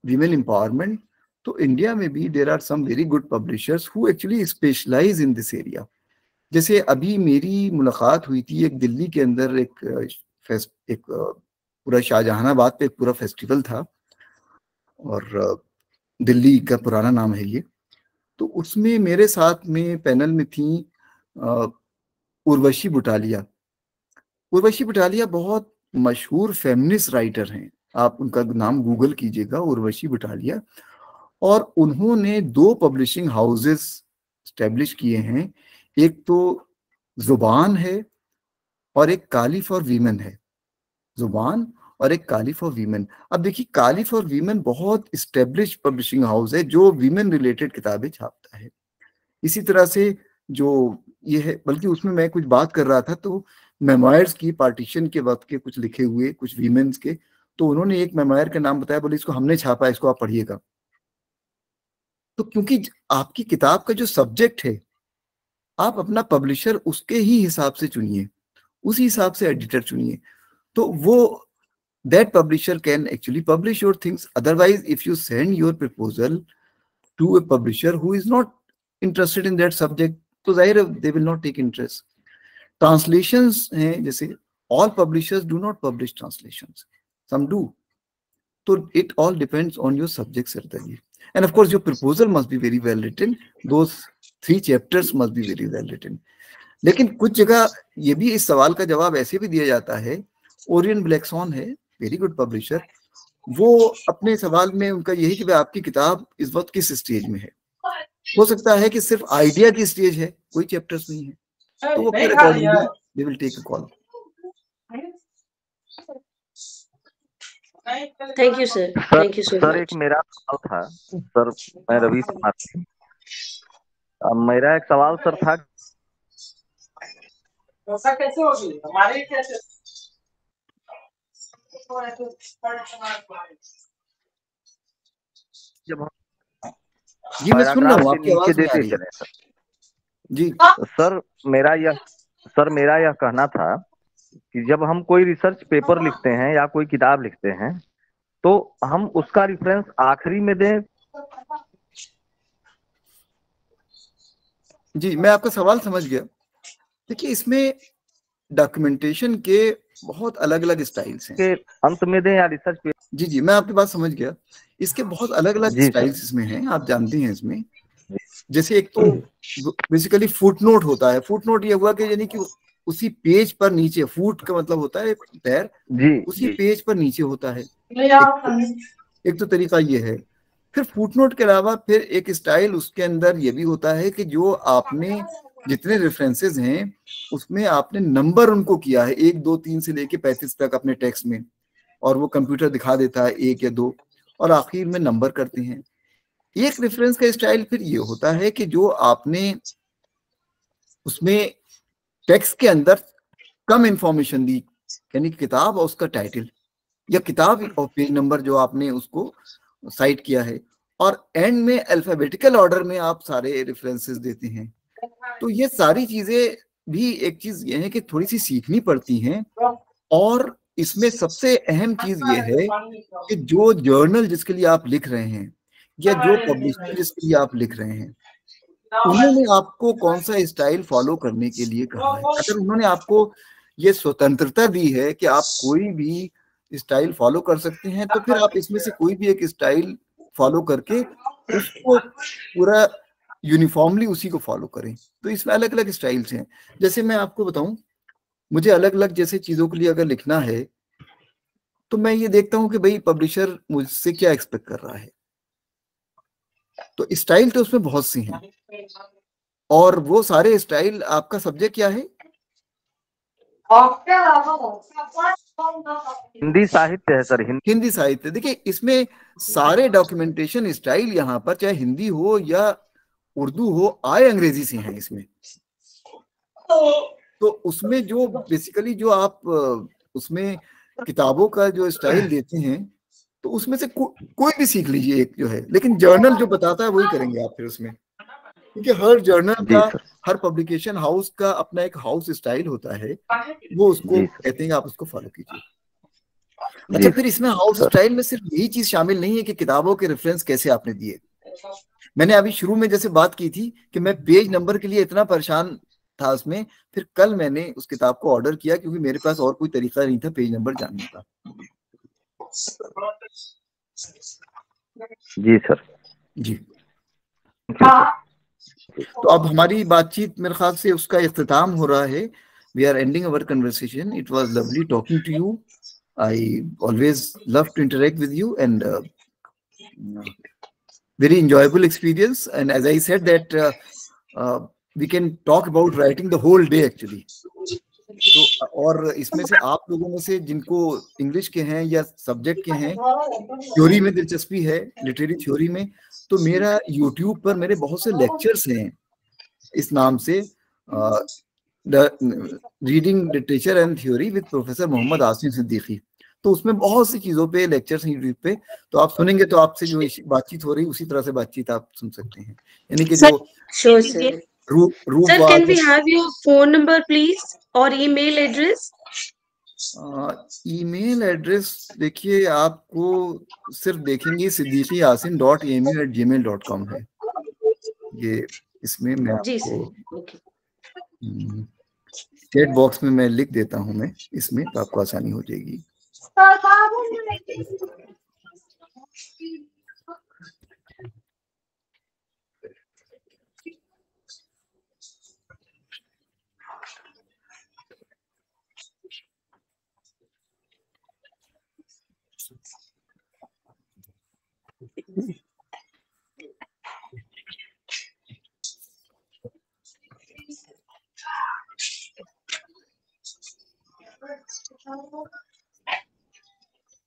वीमेन एम्पावरमेंट, तो इंडिया में भी there are some very good publishers who actually specialise in this area. जैसे अभी मेरी मुलाकात हुई थी एक दिल्ली के अंदर, एक पूरा शाहजहानाबाद पे एक पूरा फेस्टिवल था, और दिल्ली का पुराना नाम है ये। तो उसमें मेरे साथ में पैनल में थी उर्वशी बुटालिया। उर्वशी बुटालिया बहुत मशहूर फेमिनिस्ट राइटर हैं, आप उनका नाम गूगल कीजिएगा, उर्वशी बुटालिया। और उन्होंने 2 पब्लिशिंग हाउसेस स्टैब्लिश किए हैं, एक तो जुबान है और एक काली फॉर वीमेन है। जुबान और एक काली फॉर वीमेन। अब देखिए काली फॉर वीमेन बहुत स्टैब्लिश पब्लिशिंग हाउस है जो वीमेन रिलेटेड किताबें छापता है। इसी तरह से जो ये है, बल्कि उसमें मैं कुछ बात कर रहा था तो मेमोयर्स की पार्टीशन के वक्त के कुछ लिखे हुए कुछ वीमेन्स के, तो उन्होंने एक मेमोयर का नाम बताया, बोले इसको हमने छापा, इसको आप पढ़िएगा। तो क्योंकि आपकी किताब का जो सब्जेक्ट है, आप अपना पब्लिशर उसके ही हिसाब से चुनिए, उसी हिसाब से एडिटर चुनिए, तो वो that publisher can actually publish your things. Otherwise, if you send your proposal to a publisher who is not interested in that subject, तो जाहिर है they will not take interest. Translations हैं, जैसे all publishers do not publish translations, some do. So it all depends on your subject certainly. And of course your proposal must be very well written. Those 3 chapters must be very well written. लेकिन कुछ जगह ये भी इस सवाल का जवाब ऐसे भी दिया जाता है, ओरियन ब्लैकसॉन है वेरी गुड पब्लिशर, वो अपने सवाल में उनका यही कि भाई आपकी किताब इस वक्त किस स्टेज में है। हो सकता है कि सिर्फ आइडिया की स्टेज है, कोई चैप्टर्स नहीं है, तो वो फिर accordingly they will take a call. Thank you sir, thank you so sir much. एक मेरा सवाल था सर, मैं रवि समाती। मेरा एक सवाल सर था, कैसे होगी हमारे कैसे जब हम जी मैं सुन रहा हूँ, पैराग्राफ के आपकी नीचे आवाज नहीं आ देते रही है। चले सर। जी सर मेरा यह कहना था कि जब हम कोई रिसर्च पेपर लिखते हैं या कोई किताब लिखते हैं तो हम उसका रेफरेंस आखिरी में दें। जी मैं आपका सवाल समझ गया। देखिए इसमें डॉक्यूमेंटेशन के बहुत अलग अलग स्टाइल्स हैं, के अंत में दें या रिसर्च पेपर। जी मैं आपकी बात समझ गया। इसके बहुत अलग अलग जी स्टाइल्स इसमें हैं, आप जानते हैं इसमें। जैसे एक तो बेसिकली फुटनोट होता है। फुटनोट ये हुआ कि यानी कि उसी पेज पर नीचे, फुट का मतलब होता है पैर, जी उसी जी पेज पर नीचे होता है। एक तो तरीका ये है। फिर फुटनोट के अलावा फिर एक स्टाइल उसके अंदर ये भी होता है कि जो आपने जितने रेफरेंसेस हैं उसमें आपने नंबर उनको किया है 1 2 3 से लेके 35 तक अपने टेक्स्ट में, और वो कंप्यूटर दिखा देता है 1 या 2 और आखिर में नंबर करते हैं। एक रेफरेंस का स्टाइल फिर ये होता है कि जो आपने उसमें टेक्स्ट के अंदर कम इंफॉर्मेशन दी, यानी किताब और उसका टाइटल या किताब और पेज नंबर जो आपने उसको साइट किया है, और एंड में अल्फाबेटिकल ऑर्डर में आप सारे रेफरेंसेस देते हैं। तो ये सारी चीजें भी एक चीज ये है कि थोड़ी सी सीखनी पड़ती हैं। और इसमें सबसे अहम चीज ये है कि जो जर्नल जिसके लिए आप लिख रहे हैं या जो पब्लिशर जिसके लिए आप लिख रहे हैं, उन्होंने आपको कौन सा स्टाइल फॉलो करने के लिए कहा है। अगर उन्होंने आपको ये स्वतंत्रता दी है कि आप कोई भी स्टाइल फॉलो कर सकते हैं, तो फिर आप इसमें से कोई भी एक स्टाइल फॉलो करके उसको पूरा यूनिफॉर्मली उसी को फॉलो करें। तो इसमें अलग अलग स्टाइल्स हैं। जैसे मैं आपको बताऊं, मुझे अलग अलग जैसे चीजों के लिए अगर लिखना है तो मैं ये देखता हूं कि भाई पब्लिशर मुझसे क्या एक्सपेक्ट कर रहा है। तो स्टाइल तो उसमें बहुत सी हैं, और वो सारे स्टाइल, आपका सब्जेक्ट क्या है? हिंदी साहित्य है सर, हिंदी साहित्य। देखिए इसमें सारे डॉक्यूमेंटेशन स्टाइल यहाँ पर, चाहे हिंदी हो या उर्दू हो, आए अंग्रेजी से हैं इसमें। तो उसमें जो बेसिकली जो आप उसमें किताबों का जो स्टाइल देते हैं, तो उसमें से कोई भी सीख लीजिए एक जो है, लेकिन जर्नल जो बताता है वही करेंगे आप फिर उसमें, क्योंकि हर जर्नल का, हर पब्लिकेशन हाउस का अपना एक हाउस स्टाइल होता है, वो उसको कहते हैं, आप उसको फॉलो कीजिए। अच्छा, फिर इसमें हाउस स्टाइल में सिर्फ यही चीज शामिल नहीं है कि किताबों के रेफरेंस कैसे आपने दिए। मैंने अभी शुरू में जैसे बात की थी कि मैं पेज नंबर के लिए इतना परेशान था उसमें, फिर कल मैंने उस किताब को ऑर्डर किया क्योंकि मेरे पास और कोई तरीका नहीं था पेज नंबर जानने का। जी सर। जी, तो अब हमारी बातचीत मेरे ख्याल से उसका इख्तिताम हो रहा है। We are ending our conversation. It was lovely talking to you. I always love to interact with you and very enjoyable experience, and as I said that we can talk about writing the whole day actually. तो और इसमें से आप लोगों में से जिनको English के हैं या सब्जेक्ट के हैं, थ्योरी में दिलचस्पी है, लिटरेरी थ्योरी में, तो मेरा यूट्यूब पर मेरे बहुत से लेक्चर्स हैं इस नाम से, reading literature and theory with professor Mohammad Asim Siddiqui. तो उसमें बहुत सी चीजों पे लेक्चर्स हैं यूट्यूब पे, तो आप सुनेंगे तो आपसे जो बातचीत हो रही उसी तरह से बातचीत आप सुन सकते हैं। यानी कि जो Sir, can we have your phone number please or email address? Email address देखिए, आपको सिर्फ देखेंगे siddiqiasim.emu@gmail.com है ये। इसमें मैं आपको चैट बॉक्स में मैं लिख देता हूं मैं इसमें, तो आपको आसानी हो जाएगी।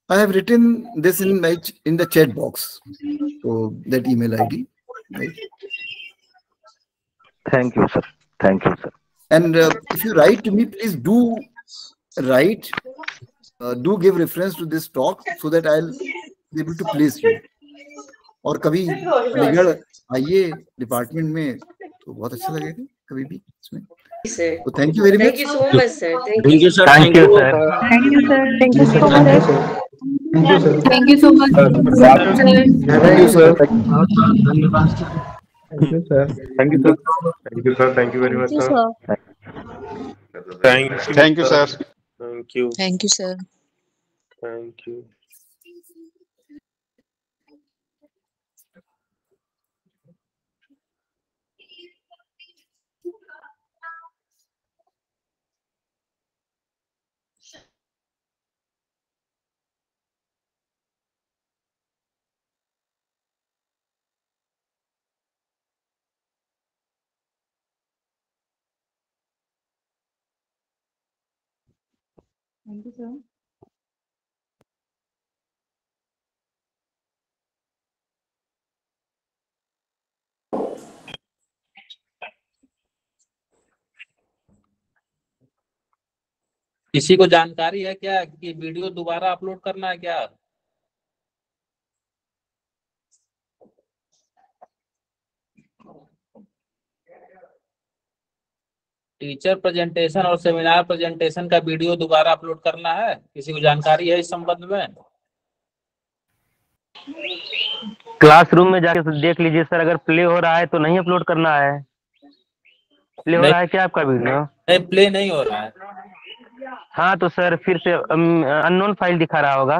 I have written this in the chat box, so that email ID, right? Thank you sir, thank you sir. And if you write to me, please do write, do give reference to this talk so that I'll be able to place you. और कभी अलीगढ़ आइए department में तो बहुत अच्छा लगेगा कभी भी इसमें। तो thank you very much. Thank you so much sir. Thank you sir. Thank you sir. Thank you, sir. Thank you so much. Thank you so much. Thank you so much. Thank you sir. Thank you sir. Thank you sir. Thank you sir. Thank you very much sir. Thank you sir. Thank you. Thank you sir. Thank you. Thank you, sir. किसी को जानकारी है क्या कि video दोबारा upload करना है क्या? टीचर प्रेजेंटेशन और सेमिनार प्रेजेंटेशन का वीडियो दोबारा अपलोड करना है, किसी को जानकारी है इस संबंध में? क्लासरूम में जाके देख लीजिए सर, अगर प्ले हो रहा है तो नहीं अपलोड करना है। प्ले हो रहा है क्या आपका वीडियो? नहीं, प्ले नहीं हो रहा है। हाँ तो सर फिर से अननोन फाइल दिखा रहा होगा।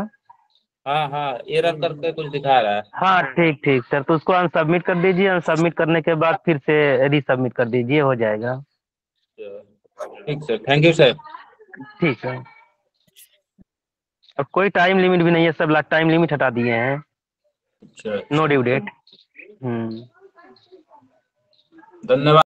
हाँ, एरर करके कुछ दिखा रहा है। हाँ ठीक सर, तो उसको अनसबमिट कर दीजिए। अनसबमिट करने के बाद फिर से रीसबमिट कर दीजिए, हो जाएगा। ठीक सर, थैंक यू सर। ठीक है, अब कोई टाइम लिमिट भी नहीं है, सब टाइम लिमिट हटा दिए हैं। No due date. धन्यवाद।